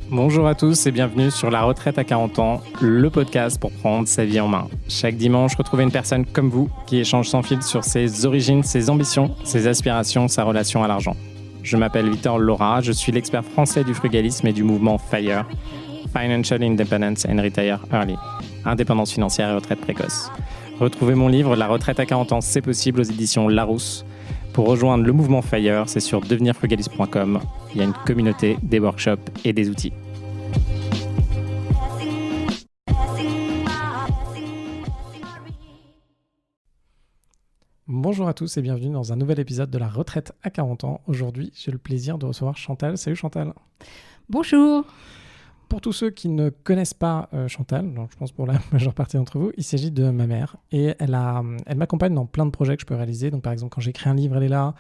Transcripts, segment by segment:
Bonjour à tous et bienvenue sur La Retraite à 40 ans, le podcast pour prendre sa vie en main. Chaque dimanche, retrouvez une personne comme vous qui échange sans fil sur ses origines, ses ambitions, ses aspirations, sa relation à l'argent. Je m'appelle Victor Laura, je suis l'expert français du frugalisme et du mouvement FIRE, Financial Independence and Retire Early, indépendance financière et retraite précoce. Retrouvez mon livre La Retraite à 40 ans, c'est possible aux éditions Larousse. Pour rejoindre le mouvement FIRE, c'est sur devenirfrugaliste.com. Il y a une communauté, des workshops et des outils. Bonjour à tous et bienvenue dans un nouvel épisode de La Retraite à 40 ans. Aujourd'hui, j'ai le plaisir de recevoir Chantal. Salut Chantal. Bonjour. Pour tous ceux qui ne connaissent pas Chantal, donc je pense pour la majeure partie d'entre vous, il s'agit de ma mère. Et elle m'accompagne dans plein de projets que je peux réaliser. Donc par exemple, quand j'écris un livre, elle est là.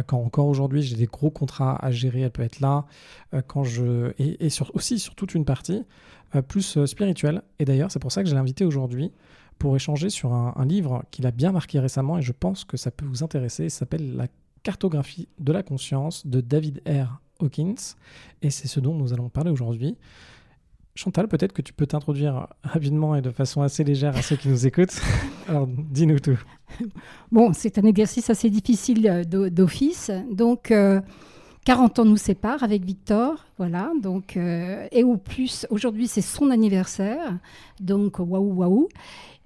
Quand encore aujourd'hui, j'ai des gros contrats à gérer, elle peut être là. Aussi sur toute une partie plus spirituelle. Et d'ailleurs, c'est pour ça que je l'ai invitée aujourd'hui pour échanger sur un livre qu'il a bien marqué récemment. Et je pense que ça peut vous intéresser. Il s'appelle La cartographie de la conscience de David R. Hawkins. Et c'est ce dont nous allons parler aujourd'hui. Chantal, peut-être que tu peux t'introduire rapidement et de façon assez légère à ceux qui nous écoutent. Alors, dis-nous tout. Bon, c'est un exercice assez difficile d'office. Donc, 40 ans nous séparent avec Victor. Voilà. Donc, et au plus, aujourd'hui, c'est son anniversaire. Donc, waouh.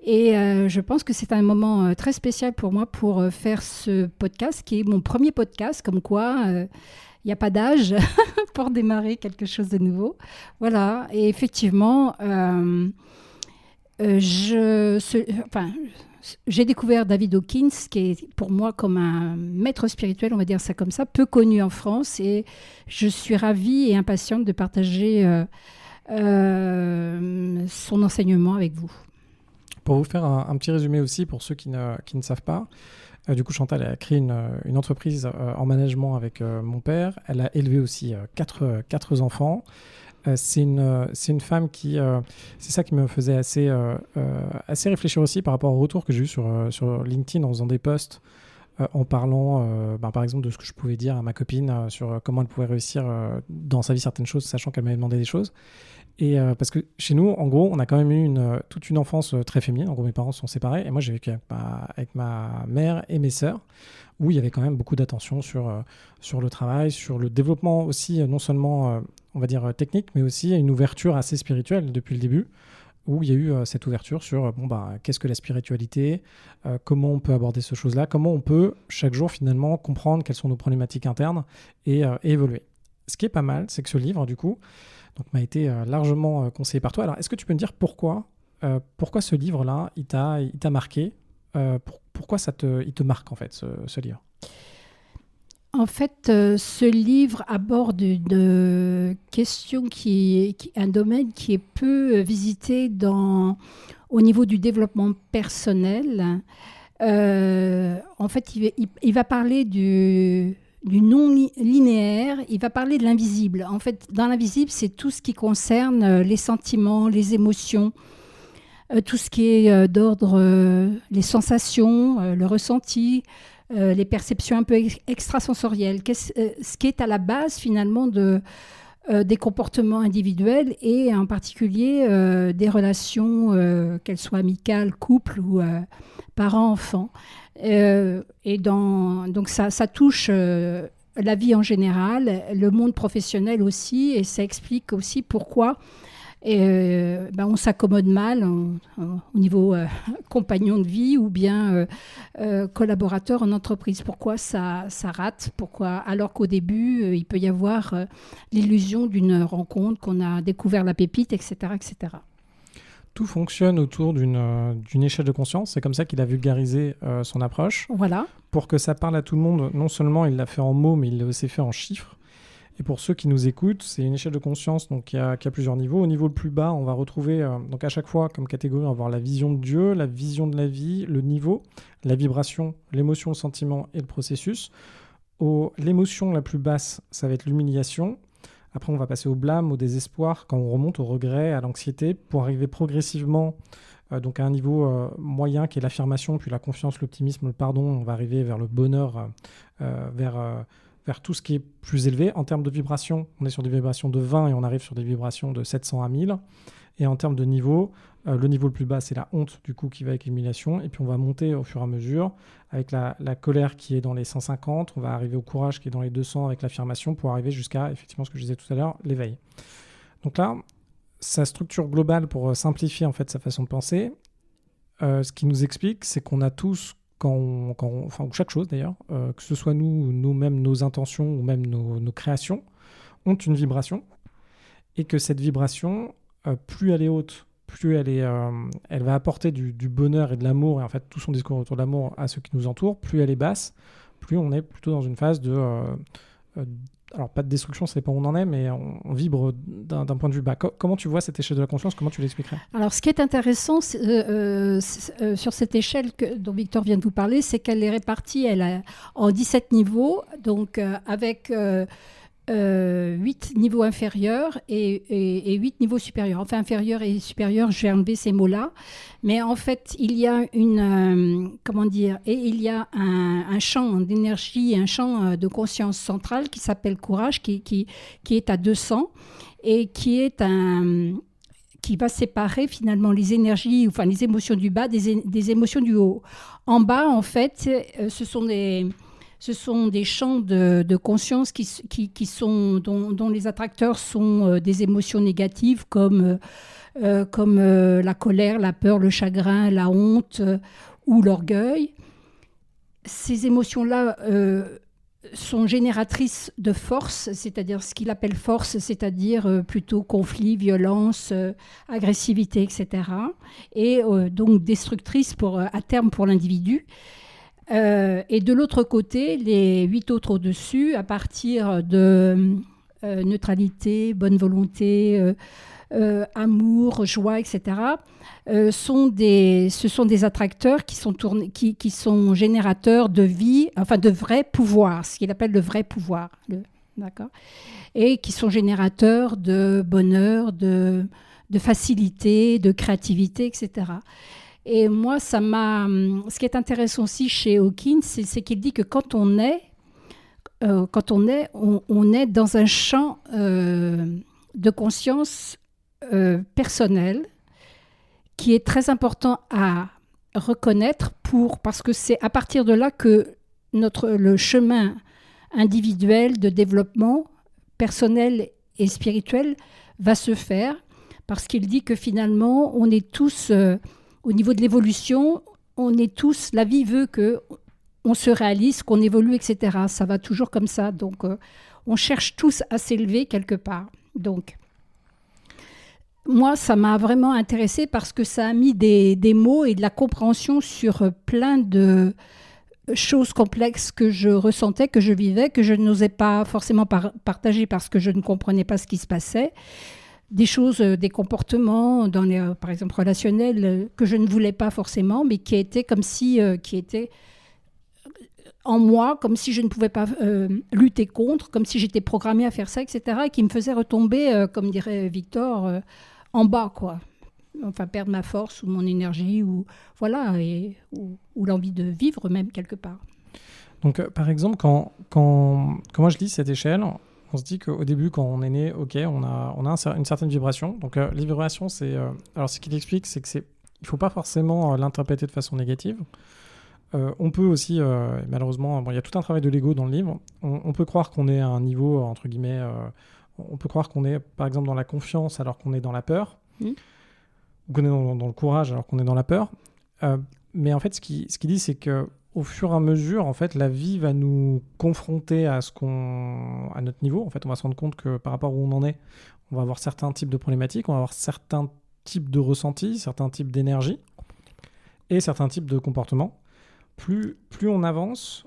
Et je pense que c'est un moment très spécial pour moi pour faire ce podcast, qui est mon premier podcast, comme quoi... il n'y a pas d'âge pour démarrer quelque chose de nouveau. Voilà. Et effectivement, j'ai découvert David Hawkins, qui est pour moi comme un maître spirituel, on va dire ça comme ça, peu connu en France. Et je suis ravie et impatiente de partager son enseignement avec vous. Pour vous faire un petit résumé aussi, pour ceux qui ne savent pas, du coup, Chantal a créé une entreprise en management avec mon père. Elle a élevé aussi quatre enfants. C'est une femme qui... c'est ça qui me faisait assez réfléchir aussi par rapport au retour que j'ai eu sur LinkedIn en faisant des posts, en parlant, par exemple, de ce que je pouvais dire à ma copine sur comment elle pouvait réussir dans sa vie certaines choses, sachant qu'elle m'avait demandé des choses. Et parce que chez nous, en gros, on a quand même eu toute une enfance très féminine. En gros, mes parents sont séparés et moi, j'ai vécu avec ma mère et mes sœurs, où il y avait quand même beaucoup d'attention sur le travail, sur le développement aussi, non seulement, on va dire, technique, mais aussi une ouverture assez spirituelle depuis le début, où il y a eu cette ouverture sur qu'est-ce que la spiritualité, comment on peut aborder ces choses-là, comment on peut chaque jour finalement comprendre quelles sont nos problématiques internes et évoluer. Ce qui est pas mal, c'est que ce livre, du coup, donc, m'a été largement conseillé par toi. Alors, est-ce que tu peux me dire pourquoi ce livre-là, il t'a marqué, pourquoi il te marque, en fait, ce livre? En fait, ce livre aborde une question un domaine qui est peu visité au niveau du développement personnel. En fait, il va parler du non-linéaire, il va parler de l'invisible. En fait, dans l'invisible, c'est tout ce qui concerne les sentiments, les émotions, tout ce qui est d'ordre, les sensations, le ressenti, les perceptions un peu extrasensorielles. Ce qui est à la base, finalement, des comportements individuels et en particulier des relations, qu'elles soient amicales, couple ou parents-enfants. Donc ça touche la vie en général, le monde professionnel aussi, et ça explique aussi pourquoi on s'accommode mal au niveau compagnon de vie ou bien collaborateur en entreprise. Pourquoi ça rate, alors qu'au début, il peut y avoir l'illusion d'une rencontre, qu'on a découvert la pépite, etc. etc. Tout fonctionne autour d'une échelle de conscience. C'est comme ça qu'il a vulgarisé son approche. Voilà. Pour que ça parle à tout le monde, non seulement il l'a fait en mots, mais il l'a aussi fait en chiffres. Et pour ceux qui nous écoutent, c'est une échelle de conscience donc, qui a plusieurs niveaux. Au niveau le plus bas, on va retrouver, donc à chaque fois, comme catégorie, on va avoir la vision de Dieu, la vision de la vie, le niveau, la vibration, l'émotion, le sentiment et le processus. L'émotion la plus basse, ça va être l'humiliation. Après, on va passer au blâme, au désespoir, quand on remonte au regret, à l'anxiété, pour arriver progressivement donc à un niveau moyen qui est l'affirmation, puis la confiance, l'optimisme, le pardon. On va arriver vers le bonheur, vers vers tout ce qui est plus élevé. En termes de vibrations, on est sur des vibrations de 20 et on arrive sur des vibrations de 700 à 1000. Et en termes de niveau, le niveau le plus bas, c'est la honte, du coup, qui va avec l'humiliation. Et puis, on va monter au fur et à mesure avec la colère qui est dans les 150. On va arriver au courage qui est dans les 200 avec l'affirmation pour arriver jusqu'à, effectivement, ce que je disais tout à l'heure, l'éveil. Donc là, sa structure globale pour simplifier, en fait, sa façon de penser, ce qui nous explique, c'est qu'on a tous, ou chaque chose d'ailleurs, que ce soit nous-mêmes, nos intentions ou même nos créations, ont une vibration. Et que cette vibration, plus elle est haute, plus elle va apporter du bonheur et de l'amour, et en fait tout son discours autour de l'amour à ceux qui nous entourent, plus elle est basse, plus on est plutôt dans une phase de... alors pas de destruction, ça dépend où on en est, mais on vibre d'un point de vue bas. Comment tu vois cette échelle de la conscience? Comment tu l'expliquerais? Alors ce qui est intéressant sur cette échelle dont Victor vient de vous parler, c'est qu'elle est répartie en 17 niveaux, donc avec... 8 niveaux inférieurs et 8 niveaux supérieurs. Enfin, inférieur et supérieur, je vais enlever ces mots-là. Mais en fait, il y a il y a un champ d'énergie, un champ de conscience centrale qui s'appelle courage, qui est à 200 et qui va séparer finalement les énergies, enfin les émotions du bas des émotions du haut. En bas, en fait, ce sont des champs de conscience dont les attracteurs sont des émotions négatives comme la colère, la peur, le chagrin, la honte ou l'orgueil. Ces émotions-là sont génératrices de force, c'est-à-dire ce qu'il appelle force, c'est-à-dire plutôt conflit, violence, agressivité, etc. Et donc destructrices à terme pour l'individu. Et de l'autre côté, les 8 autres au-dessus, à partir de neutralité, bonne volonté, amour, joie, etc., ce sont des attracteurs qui sont générateurs de vie, enfin de vrai pouvoir, ce qu'il appelle le vrai pouvoir, d'accord, et qui sont générateurs de bonheur, de facilité, de créativité, etc. Et moi, ce qui est intéressant aussi chez Hawkins, c'est qu'il dit que quand on est dans un champ de conscience personnel qui est très important à reconnaître parce que c'est à partir de là que le chemin individuel de développement personnel et spirituel va se faire, parce qu'il dit que finalement, on est tous... au niveau de l'évolution, la vie veut qu'on se réalise, qu'on évolue, etc. Ça va toujours comme ça. Donc, on cherche tous à s'élever quelque part. Donc, moi, ça m'a vraiment intéressée parce que ça a mis des mots et de la compréhension sur plein de choses complexes que je ressentais, que je vivais, que je n'osais pas forcément partager parce que je ne comprenais pas ce qui se passait. Des choses, des comportements, par exemple relationnels, que je ne voulais pas forcément, mais qui étaient qui étaient en moi, comme si je ne pouvais pas lutter contre, comme si j'étais programmée à faire ça, etc., et qui me faisaient retomber, comme dirait Victor, en bas, quoi. Enfin, perdre ma force ou mon énergie, ou l'envie de vivre même, quelque part. Donc, par exemple, quand moi je lis cette échelle, on se dit qu'au début, quand on est né, ok, on a une certaine vibration. Donc, les vibrations, alors ce qu'il explique, c'est qu'il ne faut pas forcément l'interpréter de façon négative. On peut aussi, malheureusement, il y a tout un travail de l'ego dans le livre. On peut croire qu'on est à un niveau, entre guillemets, on peut croire qu'on est, par exemple, dans la confiance alors qu'on est dans la peur, ou qu'on est dans le courage alors qu'on est dans la peur. Mais en fait, ce qu'il dit, c'est que au fur et à mesure, en fait, la vie va nous confronter à notre niveau. En fait, on va se rendre compte que par rapport où on en est, on va avoir certains types de problématiques, on va avoir certains types de ressentis, certains types d'énergie et certains types de comportements. Plus on avance,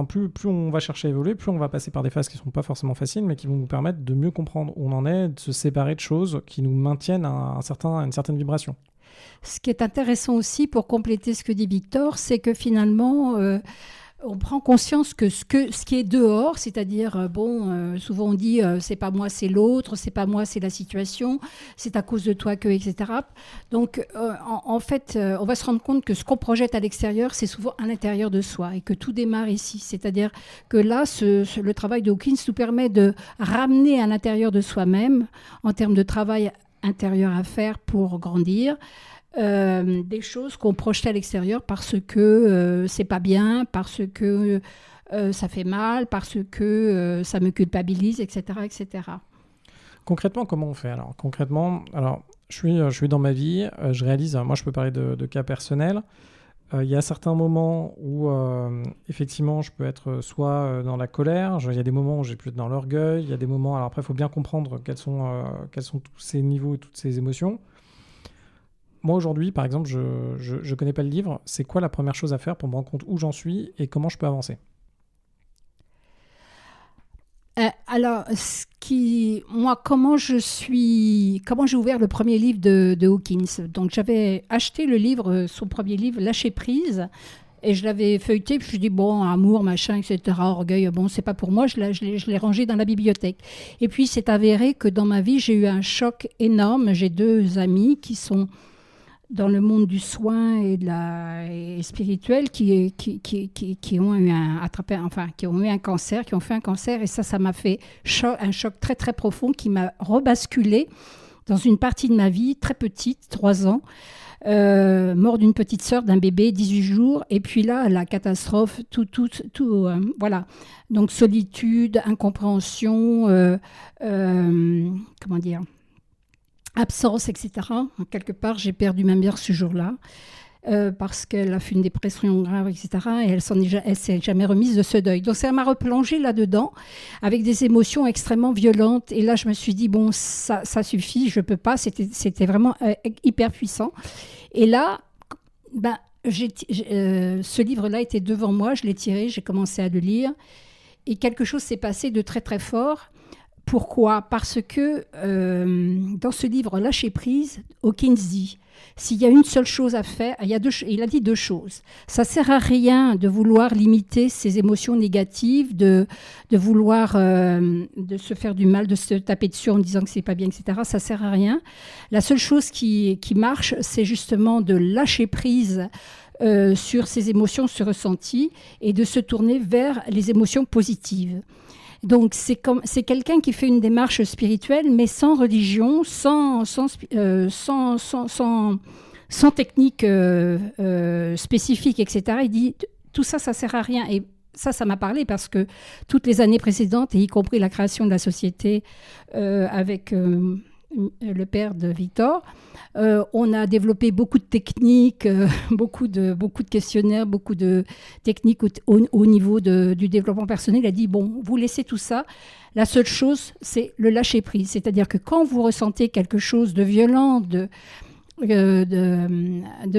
plus on va chercher à évoluer, plus on va passer par des phases qui ne sont pas forcément faciles, mais qui vont nous permettre de mieux comprendre où on en est, de se séparer de choses qui nous maintiennent à une certaine vibration. Ce qui est intéressant aussi, pour compléter ce que dit Victor, c'est que finalement, on prend conscience que ce qui est dehors, c'est-à-dire, souvent on dit c'est pas moi, c'est l'autre, c'est pas moi, c'est la situation, c'est à cause de toi que, etc. Donc, en fait, on va se rendre compte que ce qu'on projette à l'extérieur, c'est souvent à l'intérieur de soi et que tout démarre ici. C'est-à-dire que là, le travail de Hawkins nous permet de ramener à l'intérieur de soi-même, en termes de travail intérieur à faire pour grandir, des choses qu'on projetait à l'extérieur parce que c'est pas bien, parce que ça fait mal, parce que ça me culpabilise, etc., etc. Concrètement, comment on fait alors? Concrètement, je suis dans ma vie, je réalise, moi je peux parler de cas personnels. Il y a certains moments où effectivement je peux être soit dans la colère, il y a des moments où j'ai pu être dans l'orgueil, il y a des moments, alors après il faut bien comprendre quels sont tous ces niveaux et toutes ces émotions. Moi aujourd'hui par exemple, je connais pas le livre, c'est quoi la première chose à faire pour me rendre compte où j'en suis et comment je peux avancer? Alors, comment j'ai ouvert le premier livre de Hawkins. Donc, j'avais acheté le livre, son premier livre, Lâcher prise, et je l'avais feuilleté, puis je me suis dit, bon, amour, machin, etc., orgueil, bon, c'est pas pour moi, je l'ai rangé dans la bibliothèque. Et puis, c'est avéré que dans ma vie, j'ai eu un choc énorme. J'ai 2 amis qui sont dans le monde du soin et spirituel qui ont eu un cancer, qui ont fait un cancer, et ça m'a fait un choc très très profond qui m'a rebasculé dans une partie de ma vie très petite, 3 ans, mort d'une petite sœur, d'un bébé, 18 jours, et puis là la catastrophe, tout voilà. Donc solitude, incompréhension, comment dire, absence, etc. Quelque part, j'ai perdu ma mère ce jour-là parce qu'elle a fait une dépression grave, etc. Et elle s'est jamais remise de ce deuil. Donc, ça m'a replongée là-dedans avec des émotions extrêmement violentes. Et là, je me suis dit, bon, ça suffit, je ne peux pas. C'était vraiment hyper puissant. Et là, ce livre-là était devant moi. Je l'ai tiré, j'ai commencé à le lire. Et quelque chose s'est passé de très, très fort. Pourquoi ? Parce que dans ce livre Lâcher prise, Hawkins dit, s'il y a une seule chose à faire, il a dit 2 choses. Ça ne sert à rien de vouloir limiter ses émotions négatives, de vouloir de se faire du mal, de se taper dessus en disant que c'est pas bien, etc. Ça ne sert à rien. La seule chose qui marche, c'est justement de lâcher prise sur ses émotions, ce ressenti, et de se tourner vers les émotions positives. Donc, c'est quelqu'un qui fait une démarche spirituelle, mais sans religion, sans technique spécifique, etc. Il dit, tout ça, ça ne sert à rien. Et ça m'a parlé parce que toutes les années précédentes, et y compris la création de la société avec le père de Victor, on a développé beaucoup de techniques, beaucoup de questionnaires, beaucoup de techniques au niveau du développement personnel. Il a dit, bon, vous laissez tout ça. La seule chose, c'est le lâcher-prise. C'est-à-dire que quand vous ressentez quelque chose de violent, de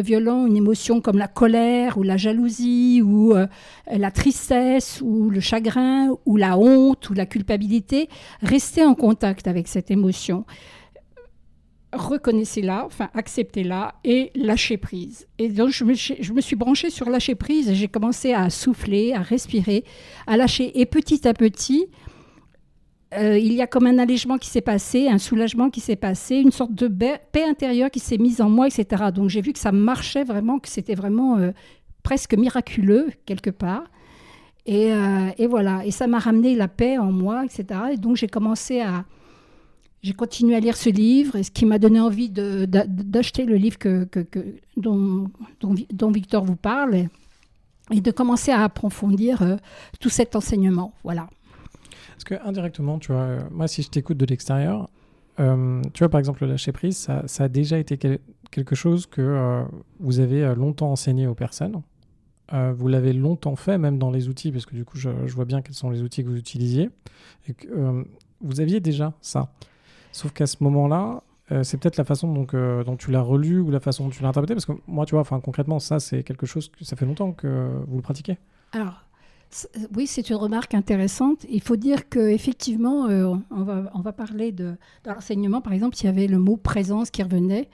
violent, une émotion comme la colère ou la jalousie ou la tristesse ou le chagrin ou la honte ou la culpabilité, restez en contact avec cette émotion. Reconnaissez-la, acceptez-la et lâchez prise. Et donc, je me suis branchée sur lâcher prise et j'ai commencé à souffler, à respirer, à lâcher. Et petit à petit, il y a comme un allègement qui s'est passé, un soulagement qui s'est passé, une sorte de paix intérieure qui s'est mise en moi, etc. Donc, j'ai vu que ça marchait vraiment, que c'était vraiment presque miraculeux, quelque part. Et voilà. Et ça m'a ramené la paix en moi, etc. Et donc, j'ai continué à lire ce livre, ce qui m'a donné envie d'acheter le livre dont Victor vous parle et de commencer à approfondir tout cet enseignement. Voilà. Parce que indirectement, tu vois, moi, si je t'écoute de l'extérieur, tu vois, par exemple, le lâcher-prise, ça a déjà été quelque chose que vous avez longtemps enseigné aux personnes. Vous l'avez longtemps fait, même dans les outils, parce que du coup, je vois bien quels sont les outils que vous utilisiez. Et que, vous aviez déjà ça. Sauf qu'à ce moment-là, c'est peut-être la façon dont tu l'as relu ou la façon dont tu l'as interprété. Parce que moi, tu vois, concrètement, ça, c'est quelque chose que ça fait longtemps que vous le pratiquez. Alors, oui, c'est une remarque intéressante. Il faut dire qu'effectivement, on va parler de l'enseignement. Par exemple, il y avait le mot présence qui revenait.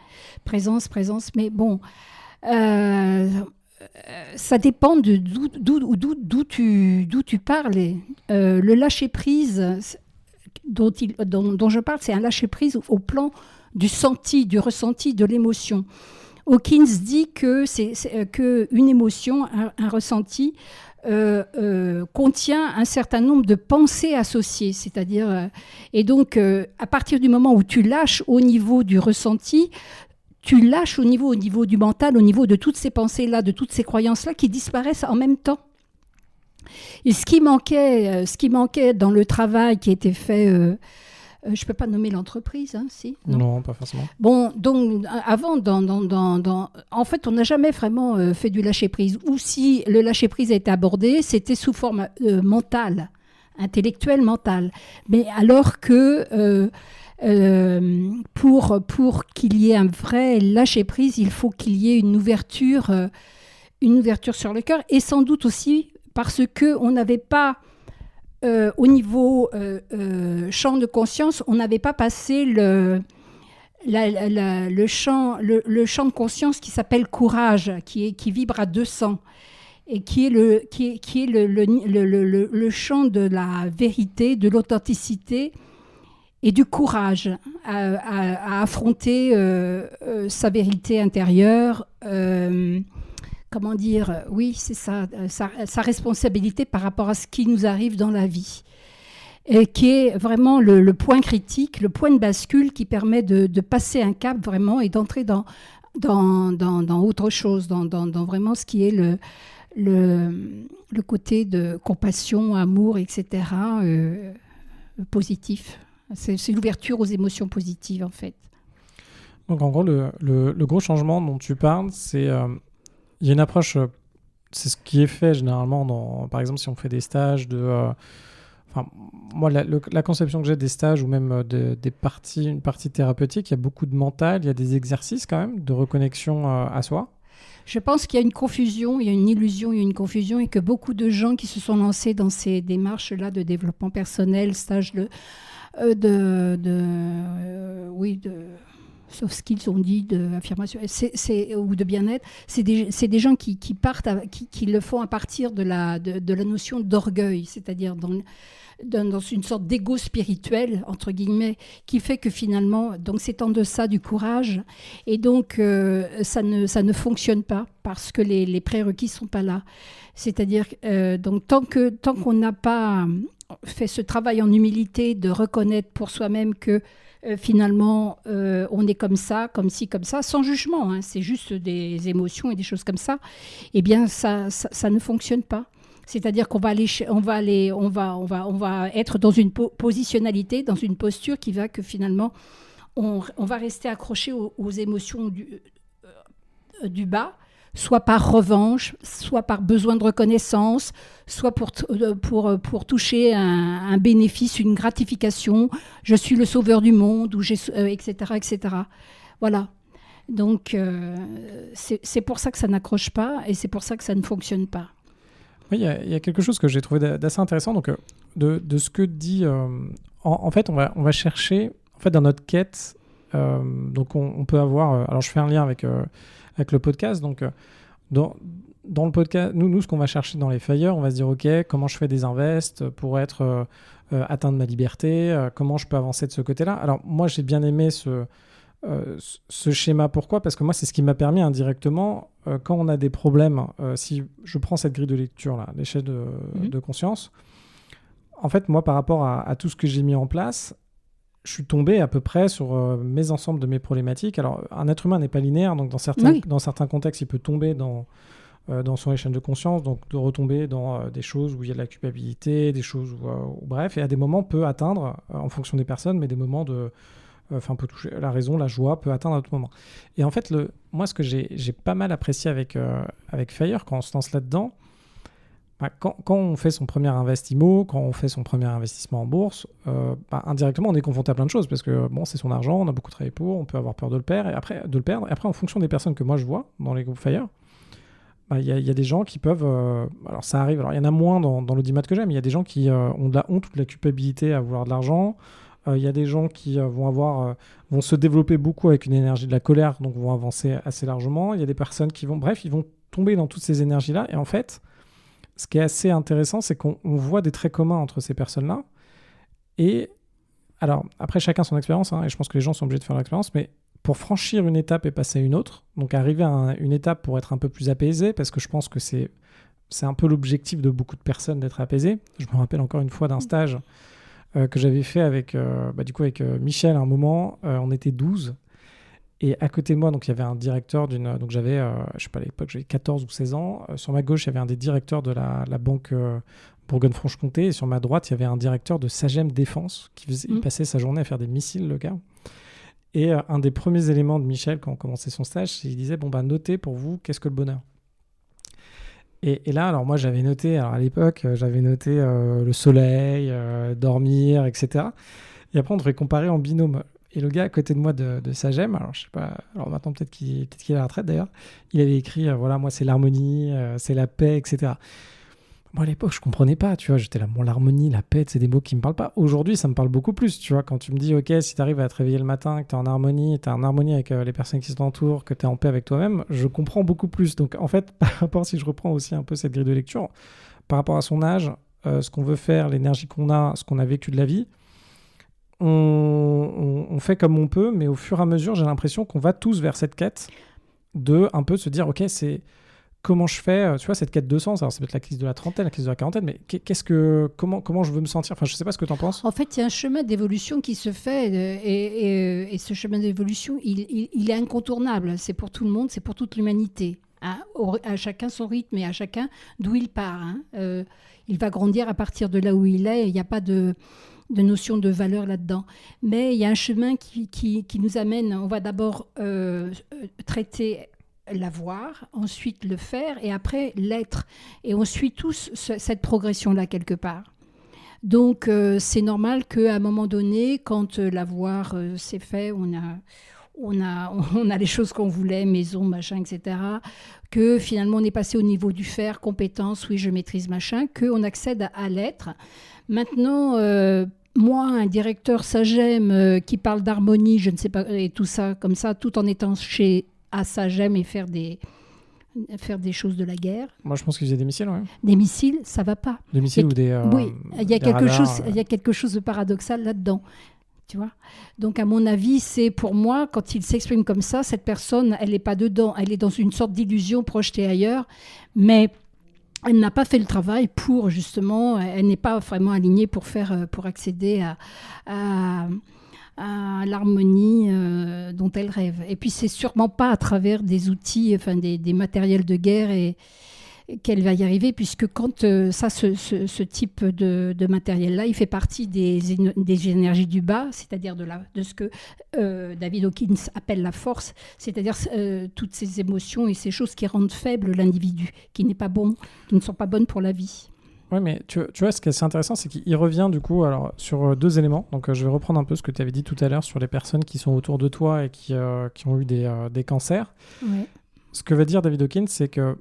Présence. Mais bon, ça dépend de d'où tu parles. Le lâcher-prise dont je parle, c'est un lâcher-prise au plan du du ressenti, de l'émotion. Hawkins dit que une émotion, un ressenti, contient un certain nombre de pensées associées, c'est-à-dire et donc à partir du moment où tu lâches au niveau du ressenti, tu lâches au niveau du mental, au niveau de toutes ces pensées-là, de toutes ces croyances-là qui disparaissent en même temps. Et ce qui manquait dans le travail qui a été fait, je ne peux pas nommer l'entreprise, hein, si non, pas forcément. Bon, donc avant, en fait, on n'a jamais vraiment fait du lâcher-prise. Ou si le lâcher-prise a été abordé, c'était sous forme mentale, intellectuelle, mentale. Mais alors que pour qu'il y ait un vrai lâcher-prise, il faut qu'il y ait une ouverture sur le cœur, et sans doute aussi parce qu'on n'avait pas, au niveau champ de conscience, on n'avait pas passé le champ de conscience qui s'appelle courage, qui vibre à 200, et qui est le champ de la vérité, de l'authenticité et du courage à affronter sa vérité intérieure. Comment dire, oui, c'est ça, sa responsabilité par rapport à ce qui nous arrive dans la vie, et qui est vraiment le point critique, le point de bascule qui permet de passer un cap vraiment et d'entrer dans autre chose, dans vraiment ce qui est le côté de compassion, amour, etc., positif. C'est l'ouverture aux émotions positives, en fait. Donc, en gros, le gros changement dont tu parles, c'est... il y a une approche, c'est ce qui est fait généralement par exemple, si on fait des stages moi, la conception que j'ai des stages ou même une partie thérapeutique, il y a beaucoup de mental, il y a des exercices quand même de reconnexion à soi. Je pense qu'il y a une confusion, il y a une illusion, il y a une confusion, et que beaucoup de gens qui se sont lancés dans ces démarches-là de développement personnel, stages de soft skills, on dit, d'affirmation, ou de bien-être, c'est des gens qui partent, qui le font à partir de la notion d'orgueil, c'est-à-dire dans une sorte d'ego spirituel, entre guillemets, qui fait que finalement, donc c'est en deçà du courage, et donc ça ne fonctionne pas, parce que les prérequis ne sont pas là. C'est-à-dire, donc tant qu'on n'a pas fait ce travail en humilité de reconnaître pour soi-même que finalement, on est comme ça, comme ci, comme ça, sans jugement, hein, c'est juste des émotions et des choses comme ça, eh bien, ça ne fonctionne pas. C'est-à-dire qu'on va être dans une positionnalité, dans une posture qui va que finalement, on va rester accroché aux émotions du bas, soit par revanche, soit par besoin de reconnaissance, soit pour toucher un bénéfice, une gratification. Je suis le sauveur du monde, etc., etc. Voilà. Donc, c'est pour ça que ça n'accroche pas, et c'est pour ça que ça ne fonctionne pas. Oui, il y a quelque chose que j'ai trouvé d'assez intéressant. Donc, de ce que dit... en fait, on va chercher, en fait, dans notre quête, donc on peut avoir... alors, je fais un lien avec le podcast. Donc, dans le podcast, nous, ce qu'on va chercher dans les Fire, on va se dire, OK, comment je fais des invests pour atteindre ma liberté, comment je peux avancer de ce côté-là. Alors, moi, j'ai bien aimé ce schéma. Pourquoi ? Parce que moi, c'est ce qui m'a permis indirectement, quand on a des problèmes, si je prends cette grille de lecture, là, l'échelle de conscience, en fait, moi, par rapport à tout ce que j'ai mis en place, je suis tombé à peu près sur mes ensembles de mes problématiques. Alors, un être humain n'est pas linéaire, donc dans certains contextes, il peut tomber dans son échelle de conscience, donc de retomber dans des choses où il y a de la culpabilité, des choses où bref, et à des moments peut atteindre, en fonction des personnes, mais des moments peut toucher la raison, la joie, peut atteindre à tout moment. Et en fait, moi, ce que j'ai pas mal apprécié avec Fire, quand on se lance là-dedans, quand on fait son premier investimo, quand on fait son premier investissement en bourse, indirectement, on est confronté à plein de choses, parce que c'est son argent, on a beaucoup travaillé pour, on peut avoir peur de le perdre, et après, en fonction des personnes que moi je vois dans les groupes Fire, il y a des gens qui peuvent... alors ça arrive, il y en a moins dans l'audimat que j'aime, il y a des gens qui ont de la honte ou de la culpabilité à vouloir de l'argent. Il y a des gens qui vont se développer beaucoup avec une énergie de la colère, donc vont avancer assez largement. Il y a des personnes qui vont tomber dans toutes ces énergies-là. Et en fait, ce qui est assez intéressant, c'est qu'on voit des traits communs entre ces personnes-là. Et alors, après, chacun son expérience, hein, et je pense que les gens sont obligés de faire l'expérience, mais pour franchir une étape et passer à une autre, donc arriver à une étape pour être un peu plus apaisé, parce que je pense que c'est un peu l'objectif de beaucoup de personnes d'être apaisé. Je me rappelle encore une fois d'un stage que j'avais fait avec Michel à un moment. On était 12. Et à côté de moi, donc il y avait un directeur donc j'avais, je sais pas à l'époque, j'avais 14 ou 16 ans. Sur ma gauche, il y avait un des directeurs de la banque Bourgogne-Franche-Comté. Et sur ma droite, il y avait un directeur de Sagem Défense il passait sa journée à faire des missiles, le gars. Et un des premiers éléments de Michel, quand on commençait son stage, il disait, notez pour vous, qu'est-ce que le bonheur ? Et là, alors moi, j'avais noté, alors à l'époque, le soleil, dormir, etc. Et après, on devait comparer en binôme. Et le gars à côté de moi de Sagem, alors je sais pas, alors maintenant peut-être qu'il est à la retraite d'ailleurs, il avait écrit, voilà, moi c'est l'harmonie, c'est la paix, etc. Moi à l'époque, je comprenais pas, tu vois, j'étais là, l'harmonie, la paix, c'est des mots qui me parlent pas. Aujourd'hui, ça me parle beaucoup plus, tu vois, quand tu me dis, ok, si tu arrives à te réveiller le matin, que tu es en harmonie avec les personnes qui t'entourent, que tu es en paix avec toi-même, je comprends beaucoup plus. Donc en fait, par rapport, si je reprends aussi un peu cette grille de lecture, par rapport à son âge, ce qu'on veut faire, l'énergie qu'on a, ce qu'on a vécu de la vie, on fait comme on peut, mais au fur et à mesure, j'ai l'impression qu'on va tous vers cette quête de un peu se dire, ok, c'est comment je fais, tu vois, cette quête de sens. Alors, ça peut être la crise de la trentaine, la crise de la quarantaine, mais comment je veux me sentir ? Enfin, je sais pas ce que tu en penses. En fait, il y a un chemin d'évolution qui se fait, et ce chemin d'évolution, il est incontournable. C'est pour tout le monde, c'est pour toute l'humanité. Hein, à chacun son rythme et à chacun d'où il part. Hein. Il va grandir à partir de là où il est. Il n'y a pas de notion de valeur là-dedans. Mais il y a un chemin qui nous amène, on va d'abord traiter l'avoir, ensuite le faire et après l'être. Et on suit tous cette progression-là quelque part. Donc c'est normal qu'à un moment donné, quand l'avoir s'est fait, on a les choses qu'on voulait, maison, machin, etc., que finalement on est passé au niveau du faire, compétence, oui je maîtrise machin, qu'on accède à l'être. Maintenant, moi, un directeur Sagem qui parle d'harmonie, je ne sais pas, et tout ça, comme ça, tout en étant à Sagem et faire des choses de la guerre. Moi, je pense qu'ils faisaient des missiles, ouais. Des missiles, ça va pas. Des missiles ou des oui, il y a quelque radars, chose, il y a quelque chose de paradoxal là-dedans. Tu vois ? Donc, à mon avis, c'est pour moi, quand il s'exprime comme ça, cette personne, elle n'est pas dedans. Elle est dans une sorte d'illusion projetée ailleurs, mais elle n'a pas fait le travail pour, justement, elle n'est pas vraiment alignée pour accéder à l'harmonie dont elle rêve. Et puis, c'est sûrement pas à travers des outils, enfin, des matériels de guerre qu'elle va y arriver, puisque quand ce type de matériel-là, il fait partie des énergies du bas, c'est-à-dire de ce que David Hawkins appelle la force, c'est-à-dire toutes ces émotions et ces choses qui rendent faible l'individu, qui ne sont pas bonnes pour la vie. Oui, mais tu vois, ce qui est assez intéressant, c'est qu'il revient du coup sur deux éléments. Donc, je vais reprendre un peu ce que tu avais dit tout à l'heure sur les personnes qui sont autour de toi et qui ont eu des cancers. Ouais. Ce que va dire David Hawkins, c'est que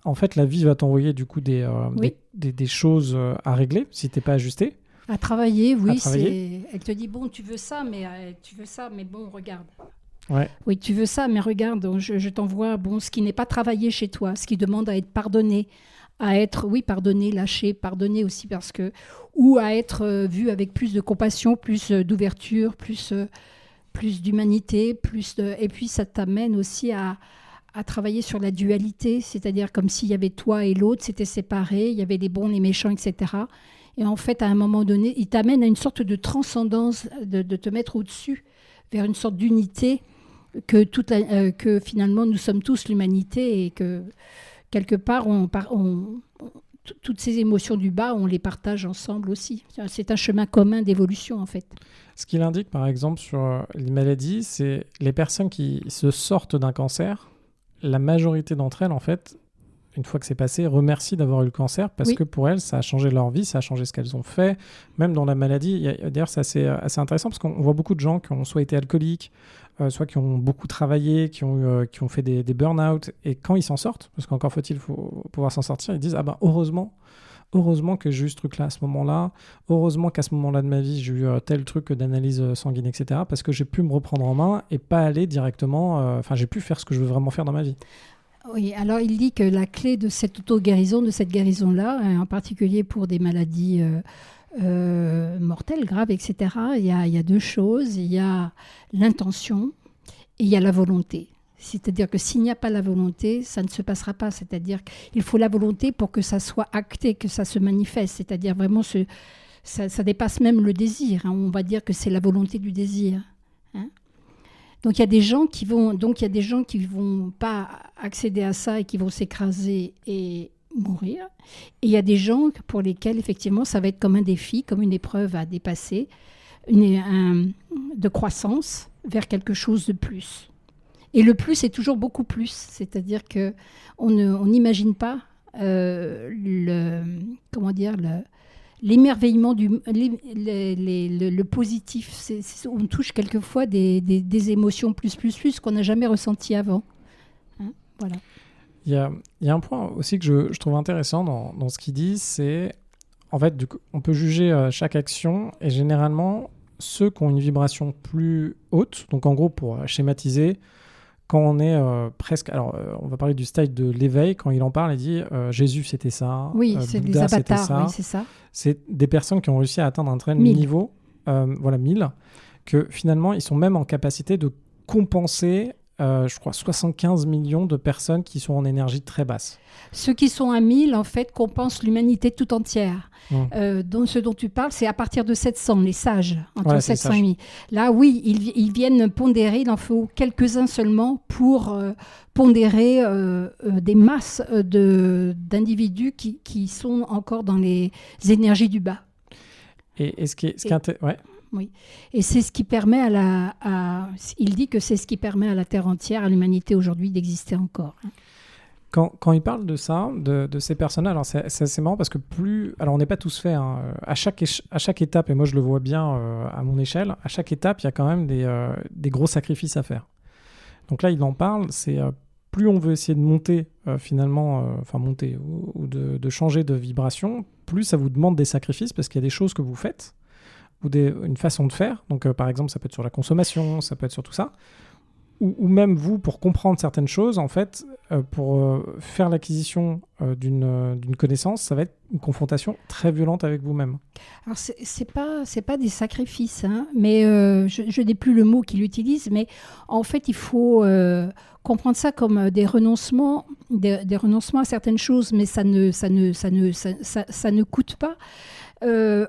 en fait, la vie va t'envoyer du coup des choses à régler si t'es pas ajusté. À travailler, oui. travailler. Elle te dit, bon, tu veux ça, mais bon, regarde. Ouais. Oui, tu veux ça, mais regarde, je t'envoie ce qui n'est pas travaillé chez toi, ce qui demande à être pardonné, pardonné, lâché, pardonné aussi ou à être vu avec plus de compassion, plus d'ouverture, plus d'humanité, et puis ça t'amène aussi à travailler sur la dualité, c'est-à-dire comme s'il y avait toi et l'autre, c'était séparé, il y avait les bons, les méchants, etc. Et en fait, à un moment donné, il t'amène à une sorte de transcendance, de te mettre au-dessus, vers une sorte d'unité, que finalement nous sommes tous l'humanité et que quelque part, toutes ces émotions du bas, on les partage ensemble aussi. C'est un chemin commun d'évolution en fait. Ce qu'il indique par exemple sur les maladies, c'est les personnes qui se sortent d'un cancer, la majorité d'entre elles, en fait, une fois que c'est passé, remercient d'avoir eu le cancer parce que pour elles, ça a changé leur vie, ça a changé ce qu'elles ont fait. Même dans la maladie, d'ailleurs, c'est assez intéressant parce qu'on voit beaucoup de gens qui ont soit été alcooliques, soit qui ont beaucoup travaillé, qui ont fait des burn-out. Et quand ils s'en sortent, parce qu'encore faut-il pouvoir s'en sortir, ils disent « Ah ben, heureusement que j'ai eu ce truc-là à ce moment-là. Heureusement qu'à ce moment-là de ma vie, j'ai eu tel truc d'analyse sanguine, etc. Parce que j'ai pu me reprendre en main et pas aller directement... j'ai pu faire ce que je veux vraiment faire dans ma vie. » Oui, alors il dit que la clé de cette auto-guérison, de cette guérison-là, en particulier pour des maladies mortelles, graves, etc., il y a deux choses. Il y a l'intention et il y a la volonté. C'est-à-dire que s'il n'y a pas la volonté, ça ne se passera pas. C'est-à-dire qu'il faut la volonté pour que ça soit acté, que ça se manifeste. C'est-à-dire vraiment, ça dépasse même le désir. Hein. On va dire que c'est la volonté du désir. Hein. Donc il y a des gens qui vont pas accéder à ça et qui vont s'écraser et mourir. Et il y a des gens pour lesquels effectivement ça va être comme un défi, comme une épreuve à dépasser, de croissance vers quelque chose de plus. Et le plus est toujours beaucoup plus, c'est-à-dire que on n'imagine pas l'émerveillement le positif. On touche quelquefois des émotions plus qu'on n'a jamais ressenties avant. Hein, voilà. Il y a un point aussi que je trouve intéressant dans ce qu'il dit, c'est en fait, on peut juger chaque action et généralement, ceux qui ont une vibration plus haute, donc en gros, pour schématiser, quand on est presque... Alors, on va parler du style de l'éveil. Quand il en parle, il dit Jésus, c'était ça. Oui, c'est Bouddha, les avatars, c'était ça. oui, c'est ça. C'est des personnes qui ont réussi à atteindre un tel niveau, 1000, que finalement, ils sont même en capacité de compenser, je crois, 75 millions de personnes qui sont en énergie très basse. Ceux qui sont à 1000, en fait, compensent l'humanité tout entière. Ce dont tu parles, c'est à partir de 700, les sages, entre 700 et 1000. Là, oui, ils viennent pondérer, il en faut quelques-uns seulement pour pondérer des masses d'individus qui sont encore dans les énergies du bas. Oui, et c'est ce qui permet il dit que c'est ce qui permet à la Terre entière, à l'humanité aujourd'hui, d'exister encore. Hein. Quand il parle de ça, de ces personnes-là, alors c'est assez marrant parce que alors on n'est pas tous faits, hein, à chaque étape, et moi je le vois bien à mon échelle, à chaque étape, il y a quand même des gros sacrifices à faire. Donc là, il en parle, c'est plus on veut essayer de monter monter ou de changer de vibration, plus ça vous demande des sacrifices parce qu'il y a des choses que vous faites ou une façon de faire. Donc par exemple, ça peut être sur la consommation, ça peut être sur tout ça. Ou même vous, pour comprendre certaines choses, en fait, pour faire l'acquisition d'une connaissance, ça va être une confrontation très violente avec vous-même. Alors, c'est pas des sacrifices, hein, mais je n'ai plus le mot qu'il utilise, mais en fait, il faut comprendre ça comme des renoncements à certaines choses, mais ça ne coûte pas.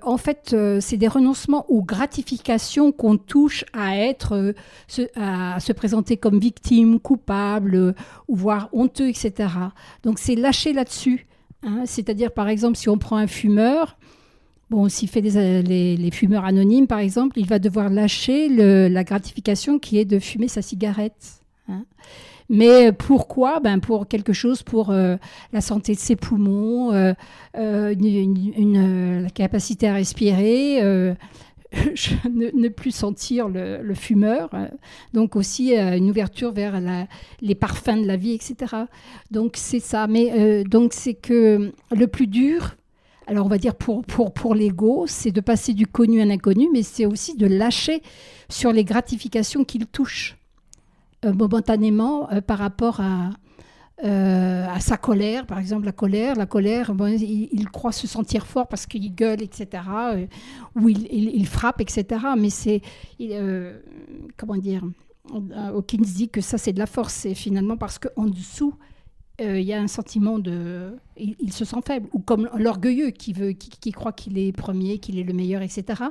En fait, c'est des renoncements aux gratifications qu'on touche à se présenter comme victime, coupable, ou voire honteux, etc. Donc, c'est lâcher là-dessus. Hein. C'est-à-dire, par exemple, si on prend un fumeur, s'il fait les fumeurs anonymes, par exemple, il va devoir lâcher la gratification qui est de fumer sa cigarette. Hein. Mais pourquoi ? Pour quelque chose, pour la santé de ses poumons, la capacité à respirer, ne plus sentir le fumeur. Donc aussi une ouverture vers les parfums de la vie, etc. Donc c'est ça. Mais donc c'est que le plus dur, alors on va dire pour l'ego, c'est de passer du connu à l'inconnu, mais c'est aussi de lâcher sur les gratifications qu'il touche. Momentanément par rapport à sa colère, par exemple la colère, il croit se sentir fort parce qu'il gueule, etc., ou il frappe, etc., mais c'est, comment dire, Hawkins dit que ça c'est de la force, c'est finalement parce qu'en dessous, il y a un sentiment il se sent faible, ou comme l'orgueilleux qui croit qu'il est premier, qu'il est le meilleur, etc.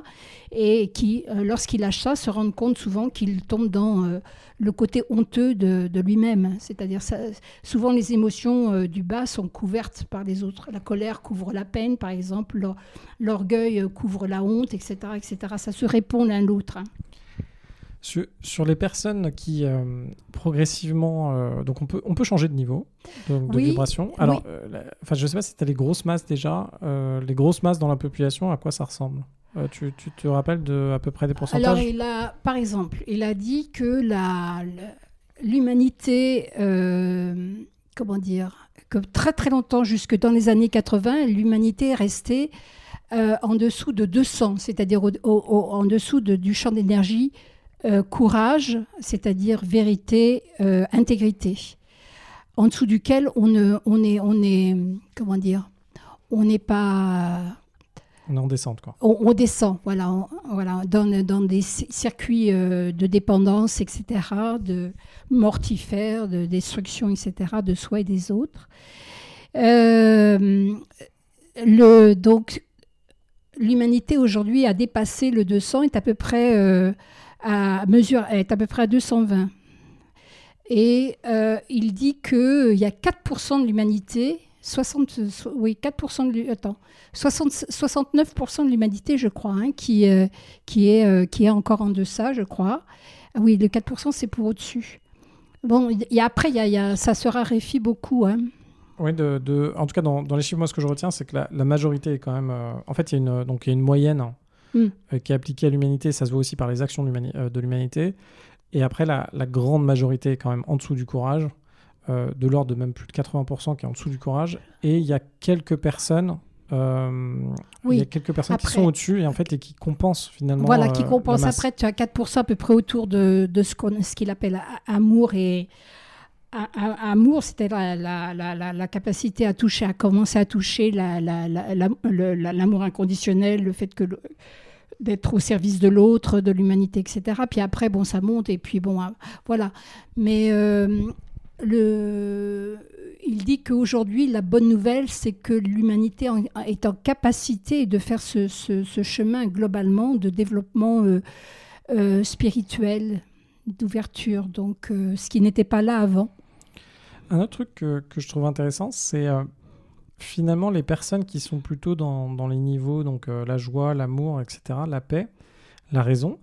Et qui, lorsqu'il lâche ça, se rend compte souvent qu'il tombe dans le côté honteux de lui-même. C'est-à-dire, souvent les émotions du bas sont couvertes par les autres. La colère couvre la peine, par exemple, l'orgueil couvre la honte, etc., etc. Ça se répond l'un l'autre. Hein. Sur les personnes qui progressivement... donc on peut changer de niveau de vibration. Alors, je ne sais pas si tu as les grosses masses déjà. Les grosses masses dans la population, à quoi ça ressemble ? Tu te rappelles à peu près des pourcentages ? Alors, par exemple, il a dit que l'humanité... que très très longtemps, jusque dans les années 80, l'humanité est restée en dessous de 200, c'est-à-dire en dessous du champ d'énergie courage, c'est-à-dire vérité, intégrité. en dessous duquel on est, comment dire, on n'est pas... On est en descente, quoi. On descend, voilà, dans des circuits de dépendance, etc., de mortifère, de destruction, etc., de soi et des autres. Donc, l'humanité aujourd'hui a dépassé le 200, est à peu près est à peu près à 220. Et il dit qu'il y a 4% de l'humanité, 4% de, 69% de l'humanité, je crois, hein, qui est encore en deçà, je crois. Ah oui, le 4%, c'est pour au-dessus. Bon, après, ça se raréfie beaucoup. Hein. Oui, en tout cas, dans les chiffres, moi, ce que je retiens, c'est que la majorité est quand même... en fait, il y a une moyenne qui est appliquée à l'humanité. Ça se voit aussi par les actions de l'humanité. Et après, la grande majorité est quand même en dessous du courage, de l'ordre de même plus de 80% qui est en dessous du courage. Et il y a quelques personnes... Après, qui sont au-dessus et qui compensent finalement. Voilà, qui compensent. Après, tu as 4% à peu près autour de ce qu'il appelle amour. Et amour, c'était la capacité à toucher, à commencer à toucher l'amour inconditionnel, le fait d'être au service de l'autre, de l'humanité, etc. Puis après, bon, ça monte et puis bon, voilà. Mais il dit qu'aujourd'hui, la bonne nouvelle, c'est que l'humanité est en capacité de faire ce chemin globalement de développement spirituel, d'ouverture, donc ce qui n'était pas là avant. Un autre truc que je trouve intéressant, c'est finalement les personnes qui sont plutôt dans les niveaux, donc la joie, l'amour, etc., la paix, la raison,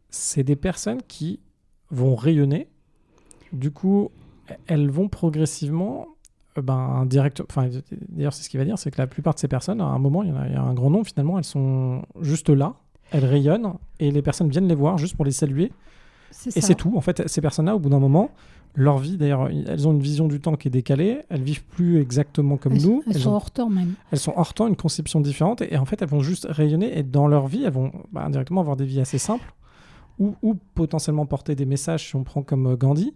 c'est des personnes qui vont rayonner. Du coup, elles vont progressivement, d'ailleurs c'est ce qu'il va dire, c'est que la plupart de ces personnes, à un moment, il y a un grand nombre finalement, elles sont juste là, elles rayonnent, et les personnes viennent les voir juste pour les saluer. C'est tout. En fait, ces personnes-là, au bout d'un moment, leur vie, d'ailleurs, elles ont une vision du temps qui est décalée, elles vivent plus exactement comme nous. Elles sont hors temps même. Elles sont hors temps, une conception différente, et en fait, elles vont juste rayonner, et dans leur vie, elles vont indirectement avoir des vies assez simples, ou potentiellement porter des messages, si on prend comme Gandhi.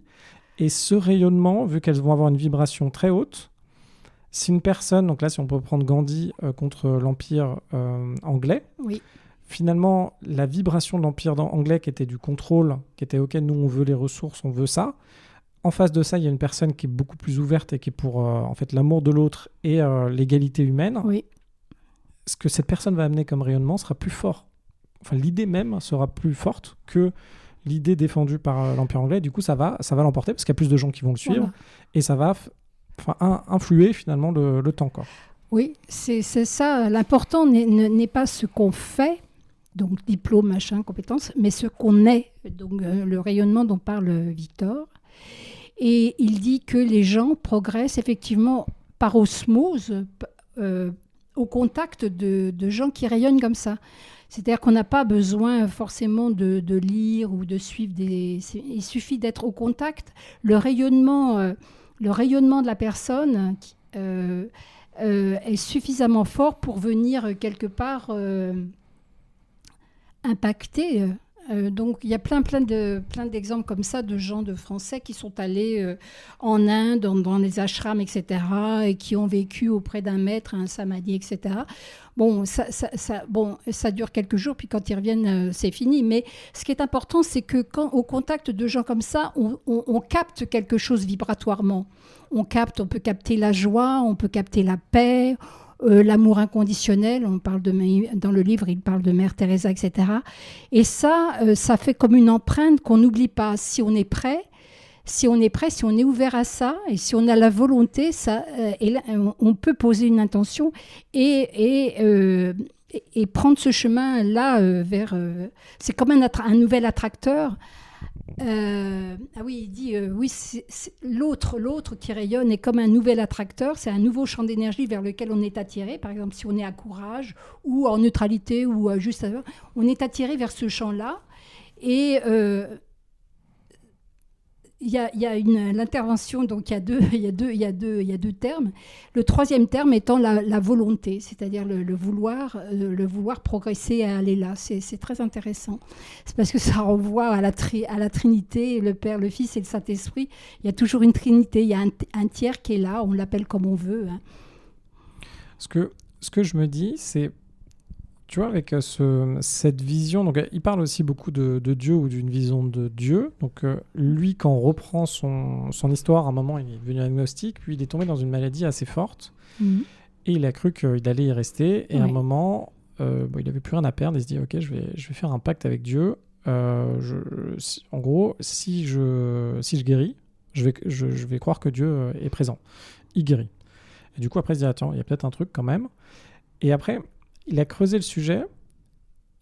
Et ce rayonnement, vu qu'elles vont avoir une vibration très haute, si une personne, donc là, si on peut prendre Gandhi contre l'Empire anglais, oui. Finalement, la vibration de l'Empire anglais qui était du contrôle, qui était « ok, nous on veut les ressources, on veut ça », en face de ça, il y a une personne qui est beaucoup plus ouverte et qui est pour l'amour de l'autre et l'égalité humaine. Oui. Ce que cette personne va amener comme rayonnement sera plus fort. Enfin, l'idée même sera plus forte que l'idée défendue par l'Empire anglais. Du coup, ça va l'emporter parce qu'il y a plus de gens qui vont le suivre. Voilà. Et ça va influer finalement le temps, quoi. Oui, c'est ça. L'important n'est pas ce qu'on fait, donc diplôme, machin, compétences, mais ce qu'on est, donc le rayonnement dont parle Victor. Et il dit que les gens progressent effectivement par osmose au contact de gens qui rayonnent comme ça. C'est-à-dire qu'on n'a pas besoin forcément de lire ou de suivre il suffit d'être au contact. Le rayonnement de la personne est suffisamment fort pour venir quelque part impacter. Donc il y a plein d'exemples comme ça de gens de Français qui sont allés en Inde, dans les ashrams, etc., et qui ont vécu auprès d'un maître, un samadhi, etc. Bon, ça dure quelques jours, puis quand ils reviennent, c'est fini. Mais ce qui est important, c'est que au contact de gens comme ça, on capte quelque chose vibratoirement. On peut capter la joie, on peut capter la paix, l'amour inconditionnel. Dans le livre, il parle de Mère Teresa, etc. Et ça fait comme une empreinte qu'on n'oublie pas. Si on est prêt, si on est ouvert à ça, et si on a la volonté, on peut poser une intention et prendre ce chemin-là vers... c'est comme un nouvel attracteur. Il dit l'autre qui rayonne est comme un nouvel attracteur, c'est un nouveau champ d'énergie vers lequel on est attiré. Par exemple, si on est à courage ou en neutralité ou juste on est attiré vers ce champ-là et l'intervention, donc il y a deux termes. Le troisième terme étant la volonté, c'est-à-dire le vouloir progresser et aller là. C'est très intéressant. C'est parce que ça renvoie à la Trinité, le Père, le Fils et le Saint-Esprit. Il y a toujours une Trinité, il y a un tiers qui est là, on l'appelle comme on veut. Hein. Ce que je me dis, c'est, tu vois, avec cette vision, donc il parle aussi beaucoup de Dieu ou d'une vision de Dieu. Donc lui, quand on reprend son histoire, à un moment, il est devenu agnostique, puis il est tombé dans une maladie assez forte, et il a cru qu'il allait y rester, et à un moment, il n'avait plus rien à perdre, il se dit, ok, je vais faire un pacte avec Dieu. En gros, si je guéris, je vais croire que Dieu est présent. Il guérit. Et du coup, après, il se dit, attends, il y a peut-être un truc quand même. Et après, il a creusé le sujet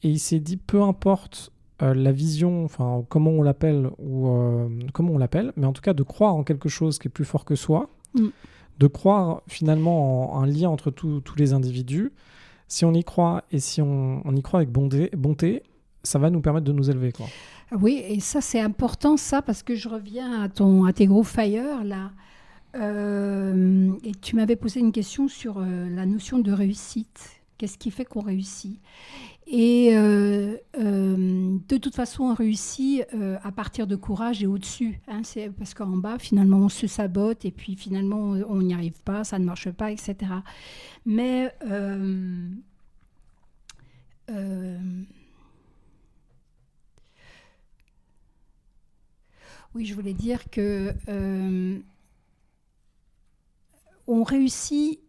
et il s'est dit, peu importe la vision, enfin comment on l'appelle mais en tout cas de croire en quelque chose qui est plus fort que soi, de croire finalement en un lien entre tous les individus. Si on y croit et si on y croit avec bonté, ça va nous permettre de nous élever, quoi. Oui, et ça c'est important, ça, parce que je reviens à tes gros fire là. Et tu m'avais posé une question sur la notion de réussite. Qu'est-ce qui fait qu'on réussit ? Et de toute façon, on réussit à partir de courage et au-dessus. Hein, c'est parce qu'en bas, finalement, on se sabote et puis finalement, on n'y arrive pas, ça ne marche pas, etc. Mais oui, je voulais dire que on réussit.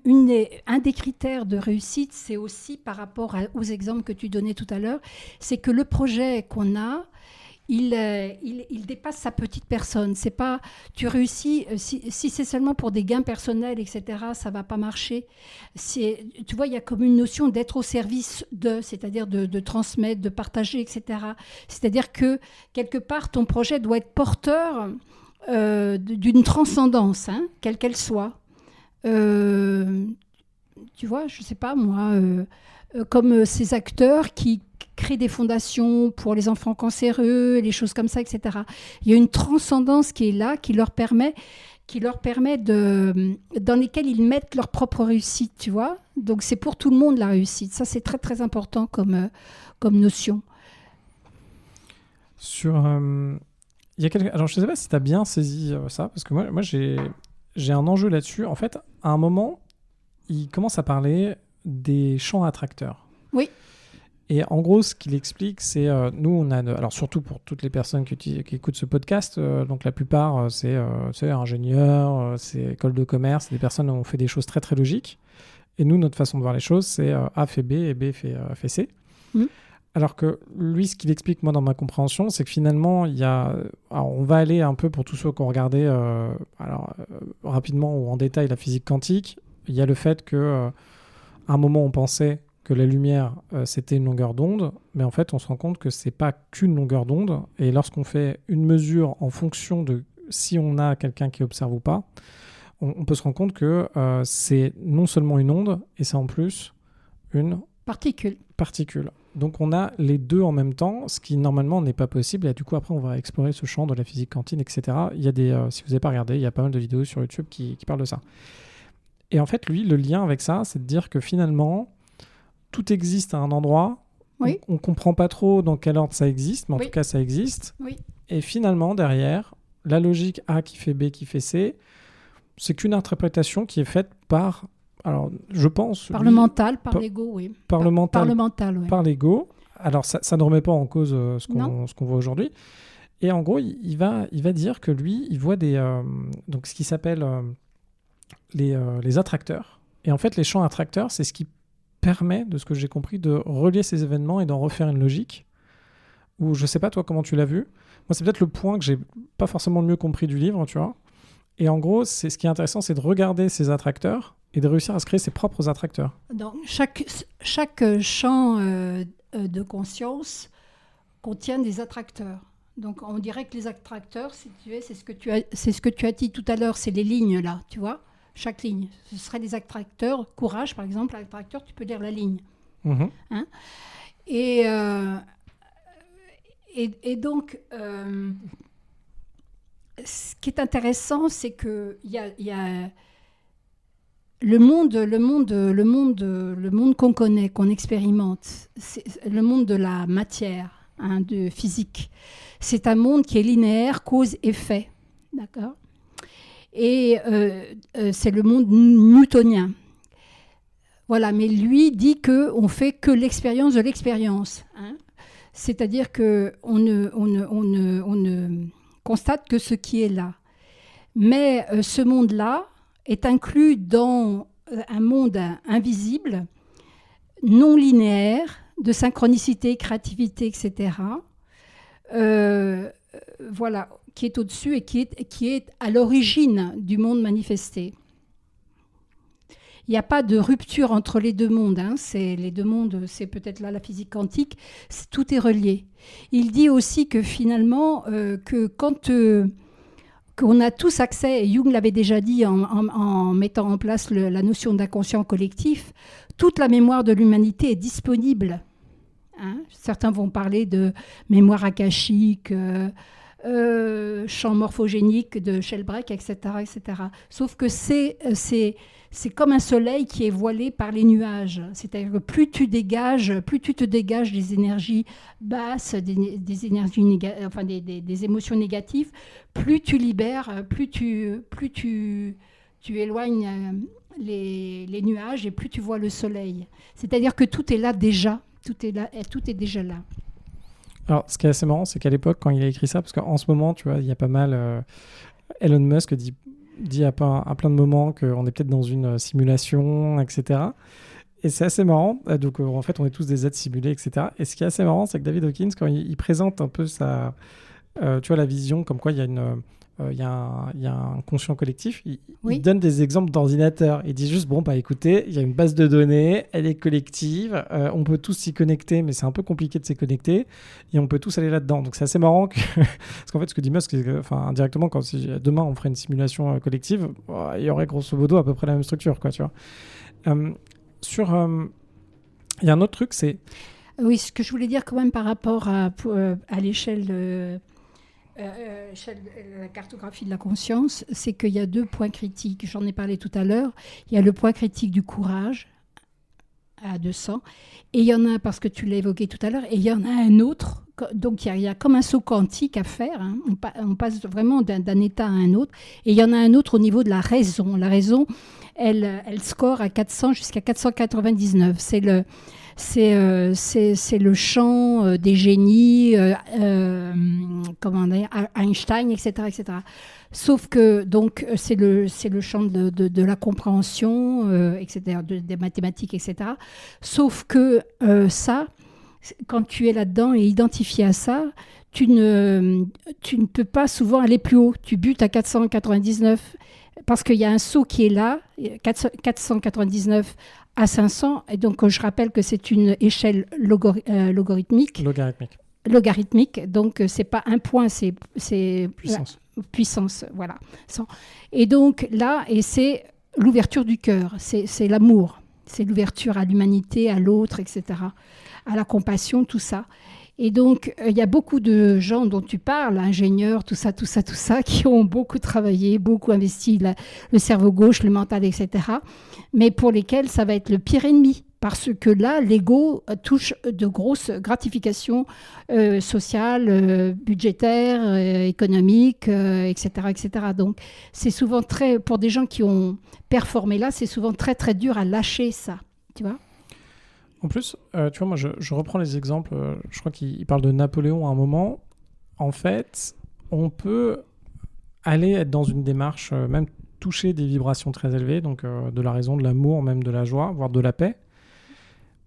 Un des critères de réussite, c'est aussi par rapport aux exemples que tu donnais tout à l'heure, c'est que le projet qu'on a, il dépasse sa petite personne. C'est pas, tu réussis, si c'est seulement pour des gains personnels, etc., ça va pas marcher. Tu vois, il y a comme une notion d'être au service c'est-à-dire de transmettre, de partager, etc. C'est-à-dire que, quelque part, ton projet doit être porteur d'une transcendance, hein, quelle qu'elle soit. Tu vois, je sais pas moi, comme ces acteurs qui créent des fondations pour les enfants cancéreux, les choses comme ça, etc. Il y a une transcendance qui est là, qui leur permet dans lesquelles ils mettent leur propre réussite, tu vois. Donc c'est pour tout le monde la réussite. Ça c'est très très important comme notion. Alors je sais pas si tu as bien saisi ça, parce que moi j'ai un enjeu là-dessus. En fait, à un moment, il commence à parler des champs attracteurs. Oui. Et en gros, ce qu'il explique, c'est nous, on a, alors surtout pour toutes les personnes qui écoutent ce podcast, donc la plupart, c'est ingénieurs, c'est école de commerce, c'est des personnes qui ont fait des choses très très logiques. Et nous, notre façon de voir les choses, c'est A fait B et B fait C. Alors que lui, ce qu'il explique, moi, dans ma compréhension, c'est que finalement, alors, on va aller un peu pour tous ceux qui ont regardé rapidement ou en détail la physique quantique. Il y a le fait qu'à un moment, on pensait que la lumière, c'était une longueur d'onde, mais en fait, on se rend compte que c'est pas qu'une longueur d'onde. Et lorsqu'on fait une mesure en fonction de si on a quelqu'un qui observe ou pas, on peut se rendre compte que c'est non seulement une onde, et c'est en plus une particule. Donc on a les deux en même temps, ce qui normalement n'est pas possible. Et du coup, après, on va explorer ce champ de la physique quantique, etc. Il y a si vous n'avez pas regardé, il y a pas mal de vidéos sur YouTube qui parlent de ça. Et en fait, lui, le lien avec ça, c'est de dire que finalement, tout existe à un endroit. Oui. On ne comprend pas trop dans quel ordre ça existe, mais en tout cas, ça existe. Oui. Et finalement, derrière, la logique A qui fait B qui fait C, c'est qu'une interprétation qui est faite par... Alors, je pense... Par le mental, par l'ego, oui. Par le mental, oui. Par l'ego. Alors, ça ne remet pas en cause ce qu'on voit aujourd'hui. Et en gros, il va dire que lui, il voit donc ce qui s'appelle les attracteurs. Et en fait, les champs attracteurs, c'est ce qui permet, de ce que j'ai compris, de relier ces événements et d'en refaire une logique. Ou je ne sais pas, toi, comment tu l'as vu. Moi, c'est peut-être le point que j'ai pas forcément le mieux compris du livre, tu vois. Et en gros, ce qui est intéressant, c'est de regarder ces attracteurs et de réussir à se créer ses propres attracteurs. Donc, chaque champ de conscience contient des attracteurs. Donc, on dirait que les attracteurs, si tu veux, c'est ce que tu as dit tout à l'heure, c'est les lignes là, tu vois. Chaque ligne, ce serait des attracteurs. Courage, par exemple, l'attracteur, tu peux lire la ligne. Mmh. Hein, et donc, ce qui est intéressant, c'est que il y a le monde qu'on connaît, qu'on expérimente, c'est le monde de la matière, hein, de physique. C'est un monde qui est linéaire, cause-effet, d'accord ? Et c'est le monde newtonien. Voilà, mais lui dit qu'on fait que l'expérience de l'expérience, hein. C'est-à-dire qu'on ne constate que ce qui est là. Mais ce monde-là est inclus dans un monde invisible, non linéaire, de synchronicité, créativité, etc. Voilà, qui est au-dessus et qui est à l'origine du monde manifesté. Il n'y a pas de rupture entre les deux mondes, hein. Les deux mondes, c'est peut-être là la physique quantique, tout est relié. Il dit aussi que finalement, que quand qu'on a tous accès, et Jung l'avait déjà dit en mettant en place la notion d'inconscient collectif, toute la mémoire de l'humanité est disponible. Hein. Certains vont parler de mémoire akashique, champ morphogénique de Sheldrake, etc., etc. Sauf que c'est comme un soleil qui est voilé par les nuages. C'est-à-dire que plus tu te dégages des énergies basses, des énergies des émotions négatives, plus tu libères, plus tu éloignes les nuages et plus tu vois le soleil. C'est-à-dire que tout est là déjà. Tout est déjà là. Alors, ce qui est assez marrant, c'est qu'à l'époque, quand il a écrit ça, parce qu'en ce moment, tu vois, il y a pas mal... Elon Musk dit à plein de moments qu'on est peut-être dans une simulation, etc. Et c'est assez marrant. Donc, en fait, on est tous des êtres simulés, etc. Et ce qui est assez marrant, c'est que David Hawkins, quand il présente un peu tu vois, la vision, comme quoi il y a un conscient collectif, il donne des exemples d'ordinateurs. Il dit juste, bon, bah écoutez, il y a une base de données, elle est collective, on peut tous s'y connecter, mais c'est un peu compliqué de s'y connecter, et on peut tous aller là-dedans. Donc c'est assez marrant, parce qu'en fait, ce que dit Musk, c'est que, indirectement, si demain on ferait une simulation collective, il y aurait grosso modo à peu près la même structure, quoi, tu vois. Il y a un autre truc, c'est... Oui, ce que je voulais dire quand même par rapport à l'échelle de la cartographie de la conscience, c'est qu'il y a 2 points critiques. J'en ai parlé tout à l'heure. Il y a le point critique du courage à 200, et il y en a, parce que tu l'as évoqué tout à l'heure, et il y en a un autre. Donc il y a comme un saut quantique à faire, hein. On passe vraiment d'un état à un autre, et il y en a un autre au niveau de la raison. La raison, elle score à 400 jusqu'à 499. C'est le champ des génies, Einstein, etc., etc. Sauf que donc c'est le champ de la compréhension, etc., des mathématiques, etc. Sauf que ça, quand tu es là-dedans et identifié à ça, tu ne peux pas souvent aller plus haut. Tu butes à 499 parce qu'il y a un saut qui est là, 499 à 500, et donc je rappelle que c'est une échelle logarithmique, donc c'est pas un point, c'est puissance, voilà. Et donc là, et c'est l'ouverture du cœur, c'est l'amour, c'est l'ouverture à l'humanité, à l'autre, etc., à la compassion, tout ça. Et donc, il y a beaucoup de gens dont tu parles, ingénieurs, tout ça, qui ont beaucoup travaillé, beaucoup investi le cerveau gauche, le mental, etc., mais pour lesquels ça va être le pire ennemi, parce que là, l'ego touche de grosses gratifications sociales, budgétaires, économiques, etc., etc. Donc, c'est souvent pour des gens qui ont performé là, c'est souvent très, très dur à lâcher ça, tu vois. En plus, tu vois, moi, je reprends les exemples. Je crois qu'il parle de Napoléon à un moment. En fait, on peut aller être dans une démarche, même toucher des vibrations très élevées, donc de la raison, de l'amour, même de la joie, voire de la paix.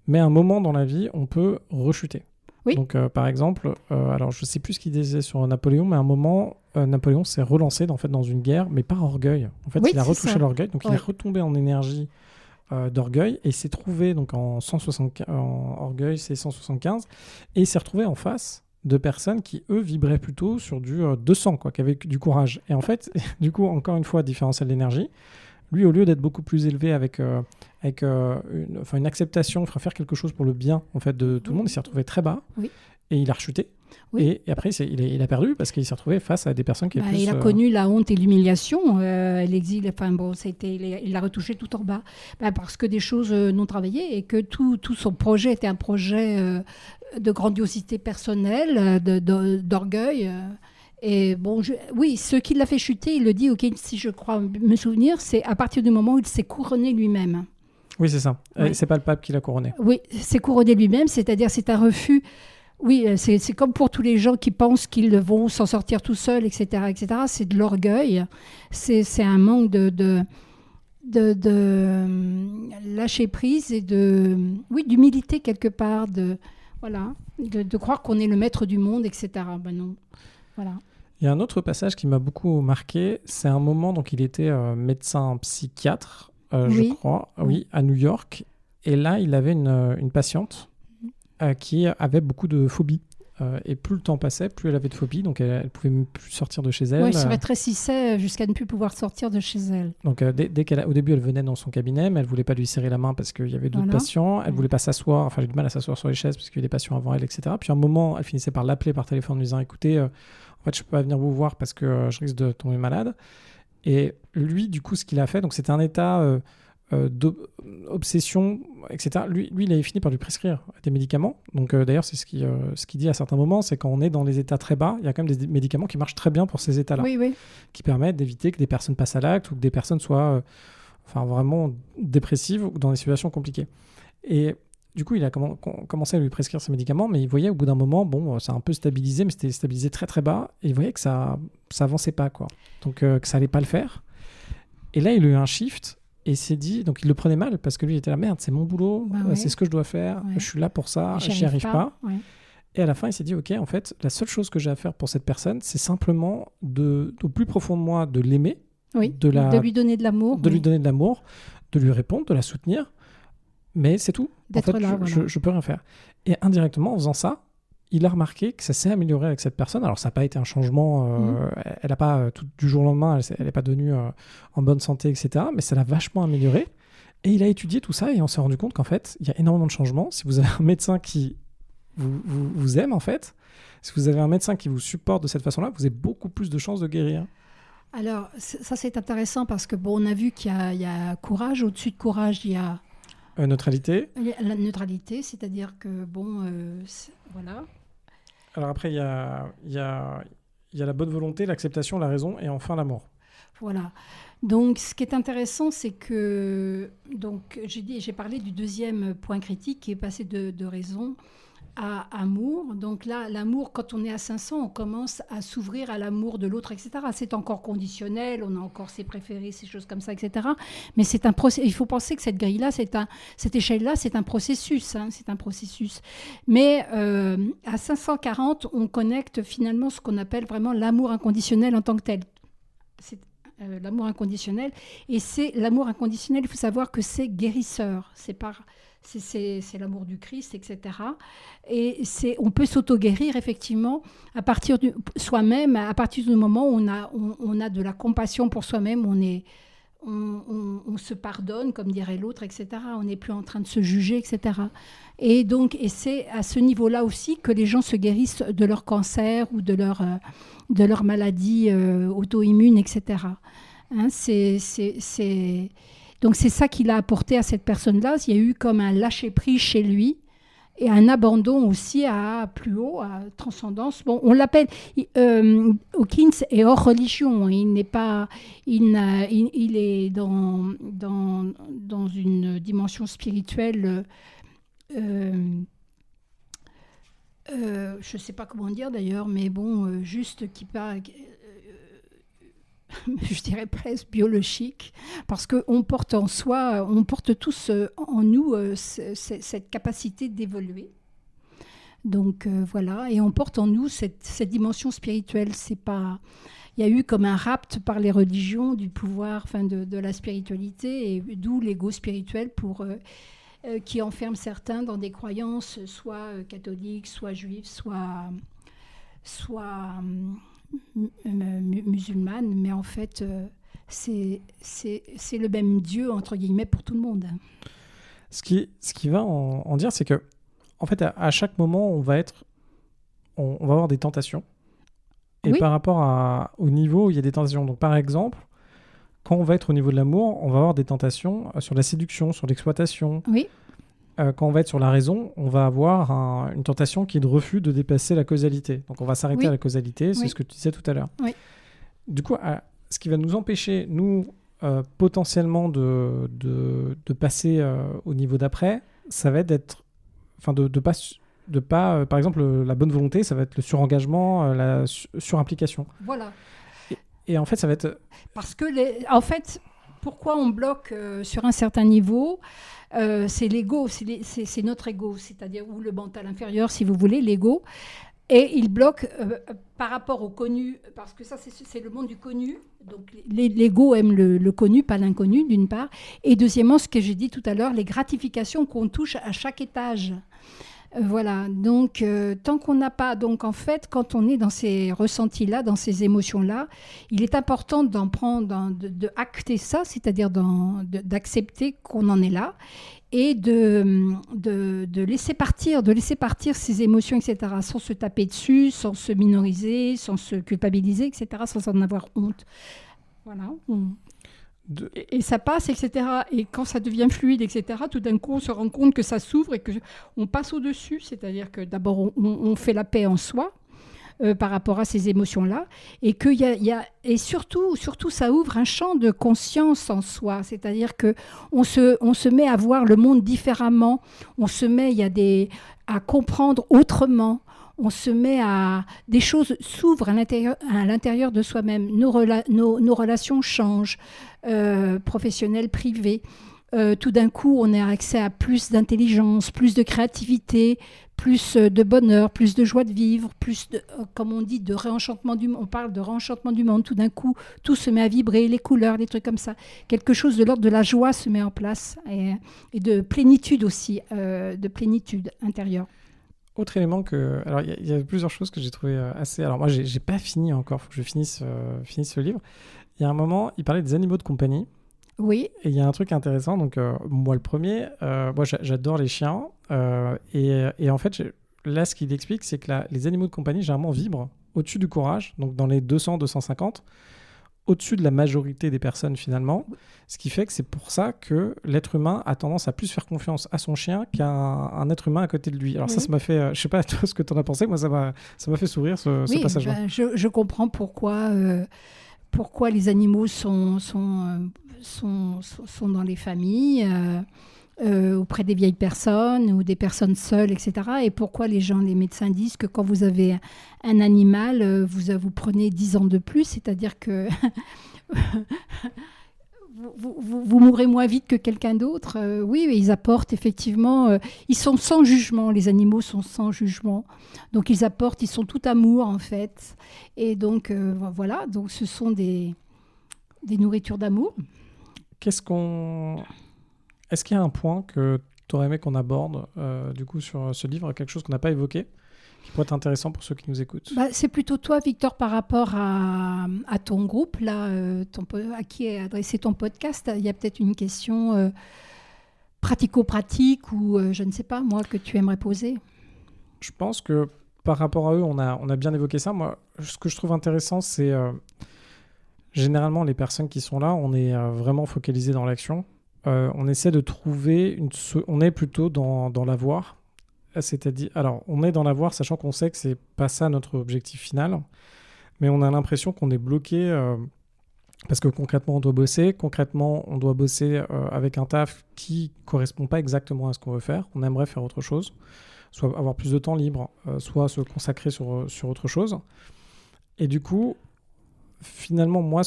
Mais à un moment dans la vie, on peut rechuter. Oui. Donc, par exemple, alors je ne sais plus ce qu'il disait sur Napoléon, mais à un moment, Napoléon s'est relancé dans une guerre, mais par orgueil. En fait, il a retouché l'orgueil, donc il est retombé en énergie d'orgueil, et il s'est trouvé donc en orgueil, c'est 175, et il s'est retrouvé en face de personnes qui, eux, vibraient plutôt sur du 200, quoi, qui avaient du courage. Et en fait, du coup, encore une fois, différentiel d'énergie. Lui, au lieu d'être beaucoup plus élevé avec une acceptation, faire quelque chose pour le bien en fait, de tout le monde, il s'est retrouvé très bas, et il a rechuté. Oui. Et après, il a perdu parce qu'il s'est retrouvé face à des personnes qui étaient plus... Il a connu la honte et l'humiliation, l'exil. Enfin bon, il l'a retouché tout en bas, parce que des choses non travaillées et que tout son projet était un projet de grandiosité personnelle, d'orgueil. Et bon, oui, ce qui l'a fait chuter, il le dit, ok, si je crois me souvenir, c'est à partir du moment où il s'est couronné lui-même. Oui, c'est ça. Oui. C'est pas le pape qui l'a couronné. Oui, c'est couronné lui-même, c'est-à-dire c'est un refus. Oui, c'est comme pour tous les gens qui pensent qu'ils vont s'en sortir tout seuls, etc., etc. C'est de l'orgueil, c'est un manque de lâcher prise et d'humilité quelque part, de croire qu'on est le maître du monde, etc. Ben non, voilà. Il y a un autre passage qui m'a beaucoup marqué, c'est un moment, donc il était médecin psychiatre, je crois, oui, à New York, et là il avait une patiente qui avait beaucoup de phobies. Et plus le temps passait, plus elle avait de phobies, donc elle ne pouvait même plus sortir de chez elle. Oui, elle se rétrécissait jusqu'à ne plus pouvoir sortir de chez elle. Donc au début, elle venait dans son cabinet, mais elle ne voulait pas lui serrer la main parce qu'il y avait d'autres patients. Elle ne voulait pas s'asseoir, enfin, j'ai du mal à s'asseoir sur les chaises parce qu'il y avait des patients avant elle, etc. Puis à un moment, elle finissait par l'appeler par téléphone en lui disant, écoutez, en fait, je ne peux pas venir vous voir parce que je risque de tomber malade. Et lui, du coup, ce qu'il a fait, donc c'était un état... d'obsession, etc. Lui, il avait fini par lui prescrire des médicaments. Donc, d'ailleurs, c'est ce qu'il dit à certains moments, c'est quand on est dans les états très bas, il y a quand même des médicaments qui marchent très bien pour ces états-là, qui permettent d'éviter que des personnes passent à l'acte ou que des personnes soient vraiment dépressives ou dans des situations compliquées. Et du coup, il a commencé à lui prescrire ces médicaments, mais il voyait au bout d'un moment, bon, ça a un peu stabilisé, mais c'était stabilisé très très bas, et il voyait que ça avançait pas, quoi. Donc, que ça allait pas le faire. Et là, il a eu un shift. Et il s'est dit, donc il le prenait mal parce que lui il était là, merde, c'est mon boulot, c'est ce que je dois faire, je suis là pour ça, j'y arrive pas. Ouais. Et à la fin, il s'est dit, ok, en fait, la seule chose que j'ai à faire pour cette personne, c'est simplement au plus profond de moi, de l'aimer, de lui donner de l'amour, lui donner de l'amour, de lui répondre, de la soutenir, mais c'est tout. D'être en fait, là, je peux rien faire. Et indirectement, en faisant ça, il a remarqué que ça s'est amélioré avec cette personne. Alors, ça n'a pas été un changement. Elle n'a pas, du jour au lendemain, elle n'est pas devenue en bonne santé, etc. Mais ça l'a vachement amélioré. Et il a étudié tout ça et on s'est rendu compte qu'en fait, il y a énormément de changements. Si vous avez un médecin qui vous aime, en fait, si vous avez un médecin qui vous supporte de cette façon-là, vous avez beaucoup plus de chances de guérir. Alors, ça, c'est intéressant parce que, bon, on a vu qu'il y a courage. Au-dessus de courage, il y a... neutralité. La neutralité, c'est-à-dire que, bon, voilà... Alors après, il y a la bonne volonté, l'acceptation, la raison et enfin l'amour. Voilà. Donc, ce qui est intéressant, c'est que j'ai parlé du deuxième point critique qui est passé de raison à amour. Donc là, l'amour, quand on est à 500, on commence à s'ouvrir à l'amour de l'autre, etc. C'est encore conditionnel, on a encore ses préférés, ces choses comme ça, etc. Mais c'est un il faut penser que cette grille-là, cette échelle-là, c'est un processus. C'est un processus. Mais à 540, on connecte finalement ce qu'on appelle vraiment l'amour inconditionnel en tant que tel. C'est l'amour inconditionnel. Et c'est l'amour inconditionnel, il faut savoir que c'est guérisseur. C'est l'amour du Christ, etc. Et on peut s'auto-guérir, effectivement, à partir soi-même, à partir du moment où on a de la compassion pour soi-même, on se pardonne, comme dirait l'autre, etc. On n'est plus en train de se juger, etc. Et c'est à ce niveau-là aussi que les gens se guérissent de leur cancer ou de leur maladie auto-immune, etc. Donc c'est ça qu'il a apporté à cette personne-là. Il y a eu comme un lâcher-prise chez lui et un abandon aussi à plus haut, à transcendance. Bon, on l'appelle... Hawkins est hors religion. Il est dans une dimension spirituelle... je ne sais pas comment dire d'ailleurs, mais bon, juste qui parle... je dirais presque biologique, parce qu'on porte en soi, on porte tous en nous cette capacité d'évoluer. Donc voilà, et on porte en nous cette dimension spirituelle. Il y a eu comme un rapt par les religions du pouvoir, de la spiritualité, et d'où l'ego spirituel qui enferme certains dans des croyances soit catholiques, soit juives, soit musulmane, mais en fait, c'est le même Dieu, entre guillemets, pour tout le monde. Ce qui va en dire, c'est que, en fait, à chaque moment, on va avoir des tentations. Et Oui. par rapport au niveau où il y a des tentations. Donc, par exemple, quand on va être au niveau de l'amour, on va avoir des tentations sur la séduction, sur l'exploitation. Oui. Quand on va être sur la raison, on va avoir une tentation qui est de refus de dépasser la causalité. Donc, on va s'arrêter Oui. à la causalité, c'est Oui. ce que tu disais tout à l'heure. Oui. Du coup, ce qui va nous empêcher, nous, potentiellement, de passer au niveau d'après, ça va être de pas par exemple, la bonne volonté, ça va être le surengagement, la surimplication. Voilà. Et en fait, ça va être... Parce que, en fait, pourquoi on bloque sur un certain niveau c'est l'ego, c'est notre ego, c'est-à-dire ou le mental inférieur, si vous voulez, l'ego. Et il bloque par rapport au connu, parce que ça, c'est le monde du connu. Donc, l'ego aime le connu, pas l'inconnu, d'une part. Et deuxièmement, ce que j'ai dit tout à l'heure, les gratifications qu'on touche à chaque étage. Voilà, donc tant qu'on n'a pas, donc en fait, quand on est dans ces ressentis-là, dans ces émotions-là, il est important d'en prendre, de acter ça, c'est-à-dire d'accepter qu'on en est là et de laisser partir ces émotions, etc., sans se taper dessus, sans se minoriser, sans se culpabiliser, etc., sans en avoir honte. Voilà. Et ça passe, etc. Et quand ça devient fluide, etc., tout d'un coup, on se rend compte que ça s'ouvre et qu'on passe au-dessus. C'est-à-dire que d'abord, on fait la paix en soi par rapport à ces émotions-là. Et, et surtout, ça ouvre un champ de conscience en soi. C'est-à-dire qu'on se met à voir le monde différemment. On se met à comprendre autrement. On se met des choses s'ouvrent à l'intérieur de soi-même. Nos relations changent, professionnelles, privées. Tout d'un coup, on a accès à plus d'intelligence, plus de créativité, plus de bonheur, plus de joie de vivre, plus de, comme on dit, de réenchantement du monde. On parle de réenchantement du monde. Tout d'un coup, tout se met à vibrer, les couleurs, les trucs comme ça. Quelque chose de l'ordre de la joie se met en place et de plénitude aussi, de plénitude intérieure. Autre élément que... Alors, il y a plusieurs choses que j'ai trouvé assez... Alors, moi, j'ai pas fini encore. Il faut que je finisse ce livre. Il y a un moment, il parlait des animaux de compagnie. Oui. Et il y a un truc intéressant. Donc, moi, le premier, moi, j'adore les chiens. Et en fait, là, ce qu'il explique, c'est que les animaux de compagnie, généralement, vibrent au-dessus du courage. Donc, dans les 200-250, au-dessus de la majorité des personnes, finalement. Ce qui fait que c'est pour ça que l'être humain a tendance à plus faire confiance à son chien qu'à un être humain à côté de lui. Alors ça m'a fait... je sais pas toi, ce que tu en as pensé. Moi, ça m'a fait sourire, ce passage-là. Ben, je comprends pourquoi les animaux sont dans les familles, auprès des vieilles personnes ou des personnes seules, etc. Et pourquoi les médecins disent que quand vous avez un animal, vous prenez 10 ans de plus, c'est-à-dire que vous mourrez moins vite que quelqu'un d'autre. Oui, ils apportent effectivement... ils sont sans jugement, les animaux sont sans jugement. Donc ils apportent, ils sont tout amour en fait. Et donc voilà, donc ce sont des nourritures d'amour. Est-ce qu'il y a un point que tu aurais aimé qu'on aborde du coup sur ce livre, quelque chose qu'on n'a pas évoqué, qui pourrait être intéressant pour ceux qui nous écoutent? C'est plutôt toi, Victor, par rapport à ton groupe, là, à qui est adressé ton podcast. Il y a peut-être une question pratico-pratique ou je ne sais pas, moi, que tu aimerais poser. Je pense que par rapport à eux, on a bien évoqué ça. Moi, ce que je trouve intéressant, c'est généralement les personnes qui sont là, on est vraiment focalisé dans l'action. On essaie de trouver on est plutôt dans l'avoir. C'est-à-dire, alors, on est dans l'avoir, sachant qu'on sait que c'est pas ça notre objectif final, mais on a l'impression qu'on est bloqué parce que concrètement, on doit bosser. Concrètement, on doit bosser avec un taf qui correspond pas exactement à ce qu'on veut faire. On aimerait faire autre chose, soit avoir plus de temps libre, soit se consacrer sur autre chose. Et du coup, finalement, moi,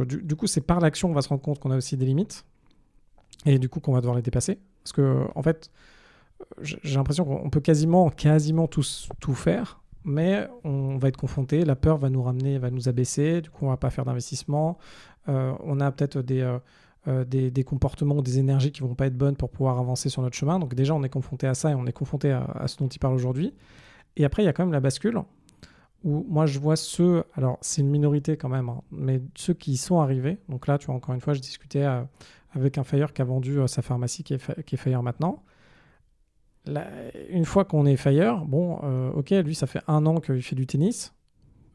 du coup, c'est par l'action qu'on va se rendre compte qu'on a aussi des limites et du coup qu'on va devoir les dépasser. Parce que, en fait, j'ai l'impression qu'on peut quasiment tout faire, mais on va être confronté, la peur va nous ramener, va nous abaisser, du coup on va pas faire d'investissement, on a peut-être des comportements, des énergies qui vont pas être bonnes pour pouvoir avancer sur notre chemin, donc déjà on est confronté à ça et on est confronté à ce dont il parle aujourd'hui. Et après il y a quand même la bascule, où moi je vois alors c'est une minorité quand même, hein, mais ceux qui y sont arrivés, donc là tu vois, encore une fois je discutais avec un Fire qui a vendu sa pharmacie qui est Fire maintenant. une fois qu'on est fire, bon, ok, lui, ça fait 1 an qu'il fait du tennis.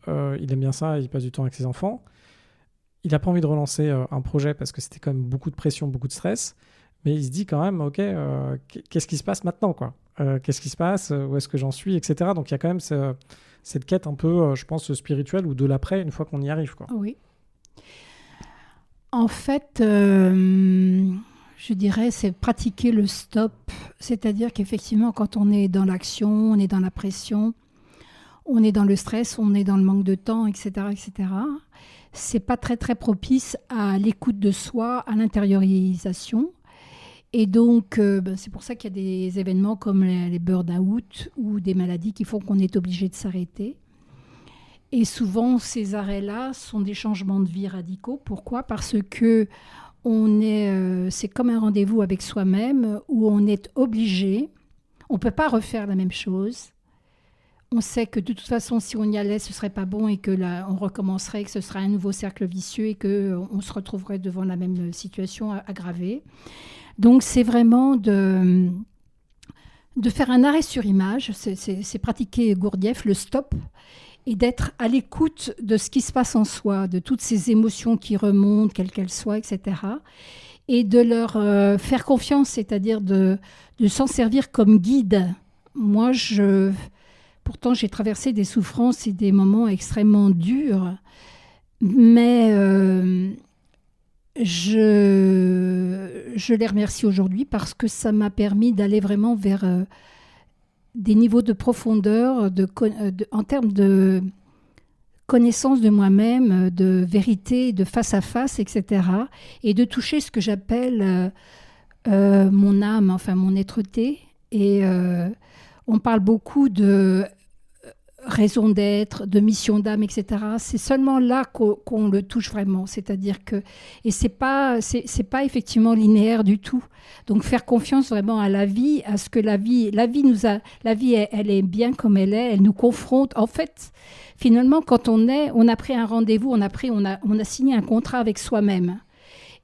Il aime bien ça, il passe du temps avec ses enfants. Il n'a pas envie de relancer un projet parce que c'était quand même beaucoup de pression, beaucoup de stress. Mais il se dit quand même, ok, qu'est-ce qui se passe maintenant, quoi? Qu'est-ce qui se passe? Où est-ce que j'en suis, etc. Donc il y a quand même cette quête un peu, je pense, spirituelle ou de l'après, une fois qu'on y arrive, quoi. Oui. En fait, je dirais, c'est pratiquer le stop. C'est-à-dire qu'effectivement, quand on est dans l'action, on est dans la pression, on est dans le stress, on est dans le manque de temps, etc., etc., c'est pas très, très propice à l'écoute de soi, à l'intériorisation. Et donc, c'est pour ça qu'il y a des événements comme les burn-out ou des maladies qui font qu'on est obligé de s'arrêter. Et souvent, ces arrêts-là sont des changements de vie radicaux. Pourquoi ? Parce que c'est comme un rendez-vous avec soi-même où on est obligé, on ne peut pas refaire la même chose. On sait que de toute façon, si on y allait, ce ne serait pas bon et que là, on recommencerait, que ce serait un nouveau cercle vicieux et qu'on se retrouverait devant la même situation aggravée. Donc, c'est vraiment de faire un arrêt sur image, c'est pratiquer Gurdjieff, le stop, et d'être à l'écoute de ce qui se passe en soi, de toutes ces émotions qui remontent, quelles qu'elles soient, etc. Et de leur faire confiance, c'est-à-dire de s'en servir comme guide. Moi, pourtant, j'ai traversé des souffrances et des moments extrêmement durs, mais je les remercie aujourd'hui parce que ça m'a permis d'aller vraiment vers des niveaux de profondeur en termes de connaissance de moi-même, de vérité, de face à face, etc. Et de toucher ce que j'appelle mon âme, enfin mon être-té. Et on parle beaucoup de raison d'être, de mission d'âme, etc. C'est seulement là qu'on le touche vraiment. C'est-à-dire que... Et c'est pas effectivement linéaire du tout. Donc faire confiance vraiment à la vie, à ce que la vie elle est bien comme elle nous confronte. En fait, finalement, quand on a pris un rendez-vous, on a signé un contrat avec soi-même.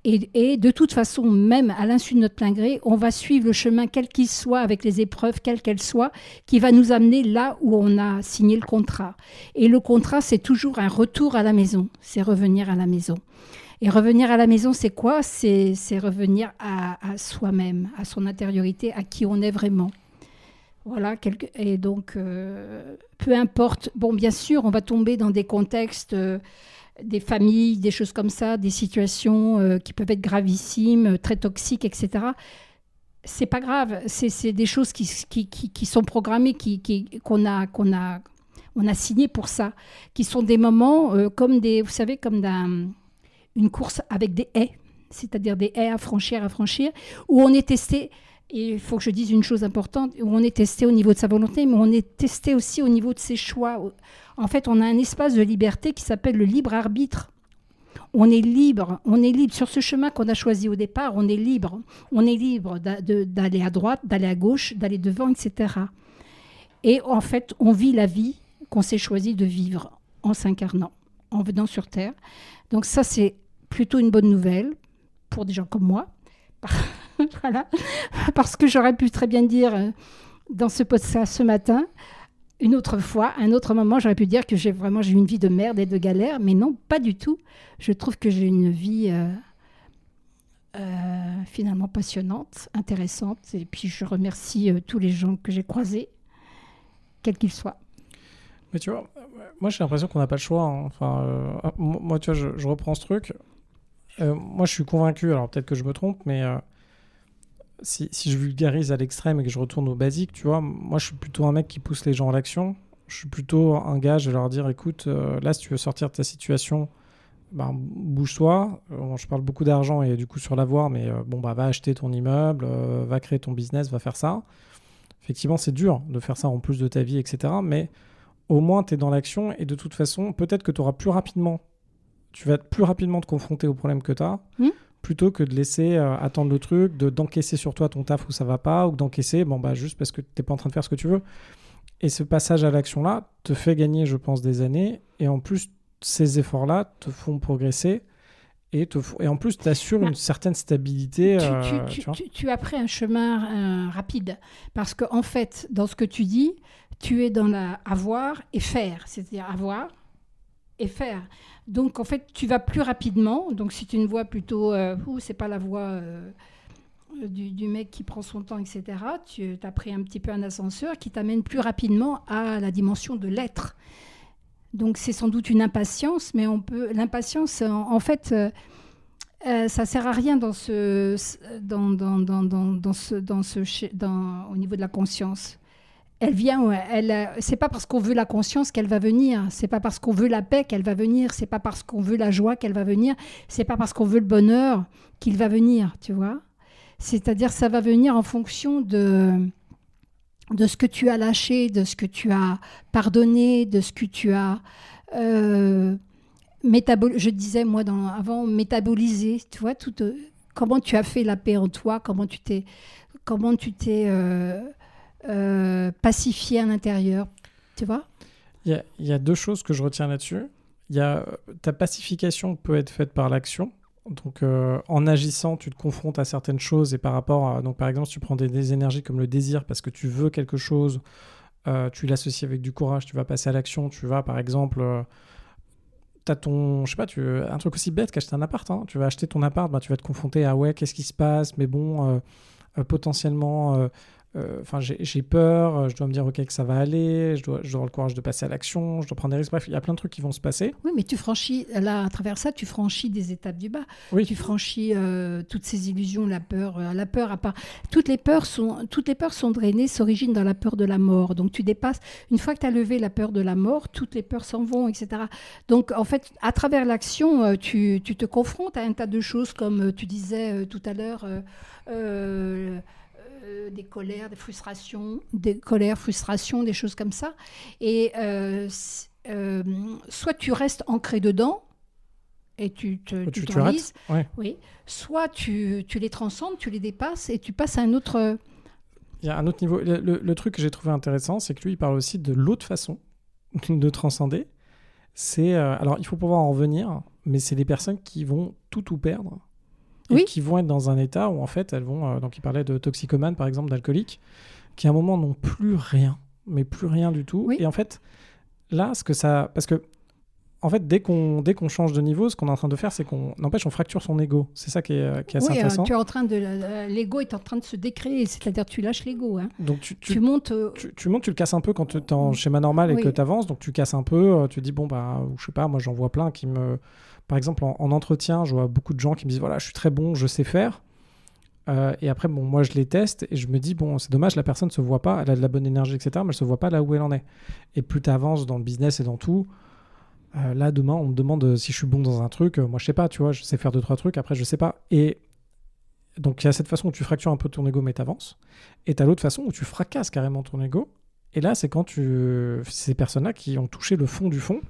Et de toute façon, même à l'insu de notre plein gré, on va suivre le chemin, quel qu'il soit, avec les épreuves, quelles qu'elles soient, qui va nous amener là où on a signé le contrat. Et le contrat, c'est toujours un retour à la maison. C'est revenir à la maison. Et revenir à la maison, c'est quoi ? C'est revenir à soi-même, à son intériorité, à qui on est vraiment. Voilà. Et donc, peu importe. Bon, bien sûr, on va tomber dans des contextes... des familles, des choses comme ça, des situations qui peuvent être gravissimes, très toxiques, etc. C'est pas grave, c'est des choses qui sont programmées, qu'on a signé pour ça, qui sont des moments comme une course avec des haies, c'est-à-dire des haies à franchir, où on est testé. Et il faut que je dise une chose importante, où on est testé au niveau de sa volonté, mais on est testé aussi au niveau de ses choix. En fait, on a un espace de liberté qui s'appelle le libre arbitre. On est libre sur ce chemin qu'on a choisi au départ, on est libre d'aller à droite, d'aller à gauche, d'aller devant, etc. Et en fait, on vit la vie qu'on s'est choisi de vivre en s'incarnant, en venant sur Terre. Donc ça, c'est plutôt une bonne nouvelle pour des gens comme moi. Voilà. Parce que j'aurais pu très bien dire dans ce podcast ce matin, une autre fois, un autre moment, j'aurais pu dire que j'ai eu une vie de merde et de galère, mais non, pas du tout. Je trouve que j'ai une vie finalement passionnante, intéressante, et puis je remercie tous les gens que j'ai croisés, quels qu'ils soient. Mais tu vois, moi j'ai l'impression qu'on n'a pas le choix. Hein. Enfin, moi, tu vois, je reprends ce truc. Moi, je suis convaincu, alors peut-être que je me trompe, mais si je vulgarise à l'extrême et que je retourne au basique, tu vois, moi, je suis plutôt un mec qui pousse les gens à l'action. Je suis plutôt un gars, je vais leur dire, écoute, là, si tu veux sortir de ta situation, ben, bouge-toi. Je parle beaucoup d'argent et du coup sur l'avoir, mais va acheter ton immeuble, va créer ton business, va faire ça. Effectivement, c'est dur de faire ça en plus de ta vie, etc. Mais au moins, tu es dans l'action et de toute façon, peut-être que tu vas plus rapidement te confronter aux problèmes que tu as, plutôt que de laisser attendre le truc, d'encaisser sur toi ton taf où ça va pas, ou d'encaisser juste parce que tu n'es pas en train de faire ce que tu veux. Et ce passage à l'action-là te fait gagner, je pense, des années. Et en plus, ces efforts-là te font progresser. et en plus, tu assures une certaine stabilité. Tu as pris un chemin rapide. Parce qu'en fait, dans ce que tu dis, tu es dans la avoir et faire. C'est-à-dire avoir et faire. Donc, en fait, tu vas plus rapidement. Donc, si tu une voie plutôt... c'est pas la voie du mec qui prend son temps, etc. Tu as pris un petit peu un ascenseur qui t'amène plus rapidement à la dimension de l'être. Donc, c'est sans doute une impatience, mais l'impatience, en fait... ça sert à rien au niveau de la conscience. Elle vient, c'est pas parce qu'on veut la conscience qu'elle va venir, c'est pas parce qu'on veut la paix qu'elle va venir, c'est pas parce qu'on veut la joie qu'elle va venir, c'est pas parce qu'on veut le bonheur qu'il va venir, tu vois. C'est-à-dire ça va venir en fonction de ce que tu as lâché, de ce que tu as pardonné, de ce que tu as je disais moi avant métaboliser, tu vois, comment tu as fait la paix en toi, comment tu t'es pacifié à l'intérieur, tu vois. Il y a deux choses que je retiens là-dessus. Ta pacification peut être faite par l'action. Donc, en agissant, tu te confrontes à certaines choses et par rapport à... Donc, par exemple, si tu prends des énergies comme le désir parce que tu veux quelque chose, tu l'associes avec du courage, tu vas passer à l'action, tu vas, par exemple... t'as je sais pas, un truc aussi bête qu'acheter un appart, hein. Tu vas acheter ton appart, tu vas te confronter à ouais, qu'est-ce qui se passe, mais bon, potentiellement, j'ai peur, je dois me dire ok que ça va aller, je dois avoir le courage de passer à l'action, je dois prendre des risques, bref, il y a plein de trucs qui vont se passer. Oui, mais tu franchis, là, à travers ça, tu franchis des étapes du bas. Oui. Tu franchis toutes ces illusions, la peur à part. Toutes les peurs sont drainées, s'originent dans la peur de la mort. Donc tu dépasses, une fois que tu as levé la peur de la mort, toutes les peurs s'en vont, etc. Donc en fait, à travers l'action, tu te confrontes à un tas de choses, comme tu disais tout à l'heure, des colères, des frustrations, des choses comme ça. Et soit tu restes ancré dedans et tu t'enlises, ouais. Oui. Soit tu les transcendes, tu les dépasses et tu passes à un autre... Il y a un autre niveau. Le truc que j'ai trouvé intéressant, c'est que lui, il parle aussi de l'autre façon de transcender. C'est, alors, il faut pouvoir en revenir, mais c'est des personnes qui vont tout perdre. Et qui vont être dans un état où en fait elles vont, donc il parlait de toxicomanes par exemple, d'alcooliques, qui à un moment n'ont plus rien, mais plus rien du tout. Et en fait là, parce que en fait dès qu'on change de niveau, ce qu'on est en train de faire, c'est qu'on fracture son ego. C'est ça qui est assez intéressant. Tu es en train l'ego est en train de se décréer, c'est-à-dire tu lâches l'ego. Hein. Donc tu montes. Tu montes, tu le casses un peu quand tu es en schéma normal et que tu avances. Donc tu casses un peu, tu dis bon je sais pas, moi j'en vois plein qui me... Par exemple, en entretien, je vois beaucoup de gens qui me disent voilà, je suis très bon, je sais faire. Et après, moi, je les teste et je me dis bon, c'est dommage, la personne ne se voit pas, elle a de la bonne énergie, etc., mais elle ne se voit pas là où elle en est. Et plus tu avances dans le business et dans tout, là, demain, on me demande si je suis bon dans un truc. Moi, je sais pas, tu vois, je sais faire 2-3 trucs, après, je sais pas. Et donc, il y a cette façon où tu fractures un peu ton ego, mais tu avances. Et tu as l'autre façon où tu fracasses carrément ton ego. Et là, c'est quand ces personnes-là qui ont touché le fond du fond,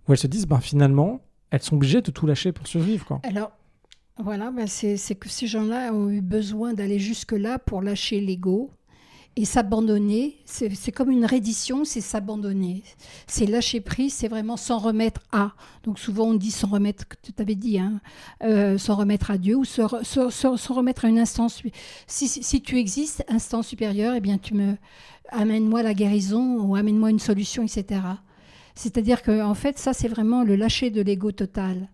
où elles se disent finalement, elles sont obligées de tout lâcher pour survivre, quoi. Alors, voilà, c'est que ces gens-là ont eu besoin d'aller jusque-là pour lâcher l'ego et s'abandonner. C'est comme une reddition, c'est s'abandonner. C'est lâcher prise, c'est vraiment s'en remettre à. Donc souvent on dit s'en remettre, tu t'avais dit, hein, s'en remettre à Dieu ou s'en remettre à une instance. Si tu existes, instance supérieure, eh bien amène-moi la guérison ou amène-moi une solution, etc. C'est-à-dire que en fait, ça, c'est vraiment le lâcher de l'ego total.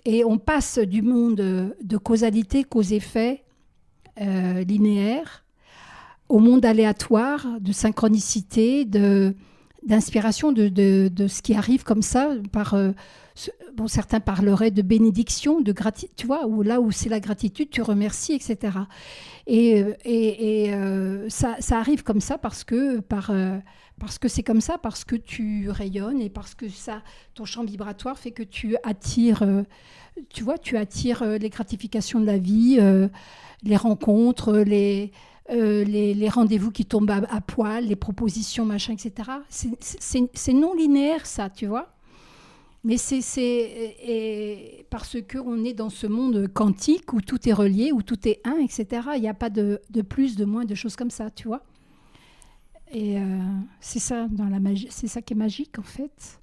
Et on passe du monde de causalité, cause-effet linéaire, au monde aléatoire, de synchronicité, d'inspiration, de ce qui arrive comme ça. Certains parleraient de bénédiction, de gratitude, tu vois, là où c'est la gratitude, tu remercies, etc. Et ça arrive comme ça parce que c'est comme ça, parce que tu rayonnes et parce que ton champ vibratoire fait que tu attires, les gratifications de la vie, les rencontres, les rendez-vous qui tombent à poil, les propositions, machin, etc. C'est non linéaire, ça, tu vois. Mais c'est parce qu'on est dans ce monde quantique où tout est relié, où tout est un, etc. Il n'y a pas de plus, de moins, de choses comme ça, tu vois. Et c'est ça, dans la magie, c'est ça qui est magique, en fait.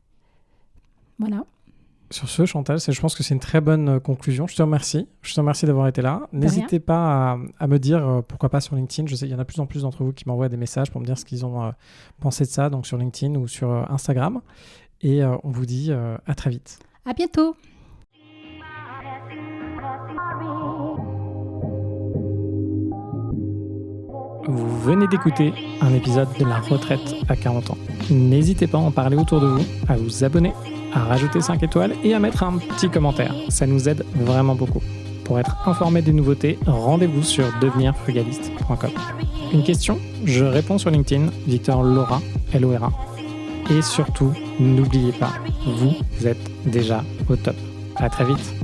Voilà. Sur ce, Chantal, je pense que c'est une très bonne conclusion. Je te remercie. Je te remercie d'avoir été là. N'hésitez pas à me dire pourquoi pas sur LinkedIn. Je sais qu'il y en a de plus en plus d'entre vous qui m'envoient des messages pour me dire ce qu'ils ont pensé de ça, donc sur LinkedIn ou sur Instagram. Et on vous dit à très vite. À bientôt. Vous venez d'écouter un épisode de La retraite à 40 ans. N'hésitez pas à en parler autour de vous, à vous abonner, à rajouter 5 étoiles et à mettre un petit commentaire. Ça nous aide vraiment beaucoup. Pour être informé des nouveautés, rendez-vous sur devenirfrugaliste.com. Une question ? Je réponds sur LinkedIn, Victor Lora, L-O-R-A. Et surtout, n'oubliez pas, vous êtes déjà au top. À très vite.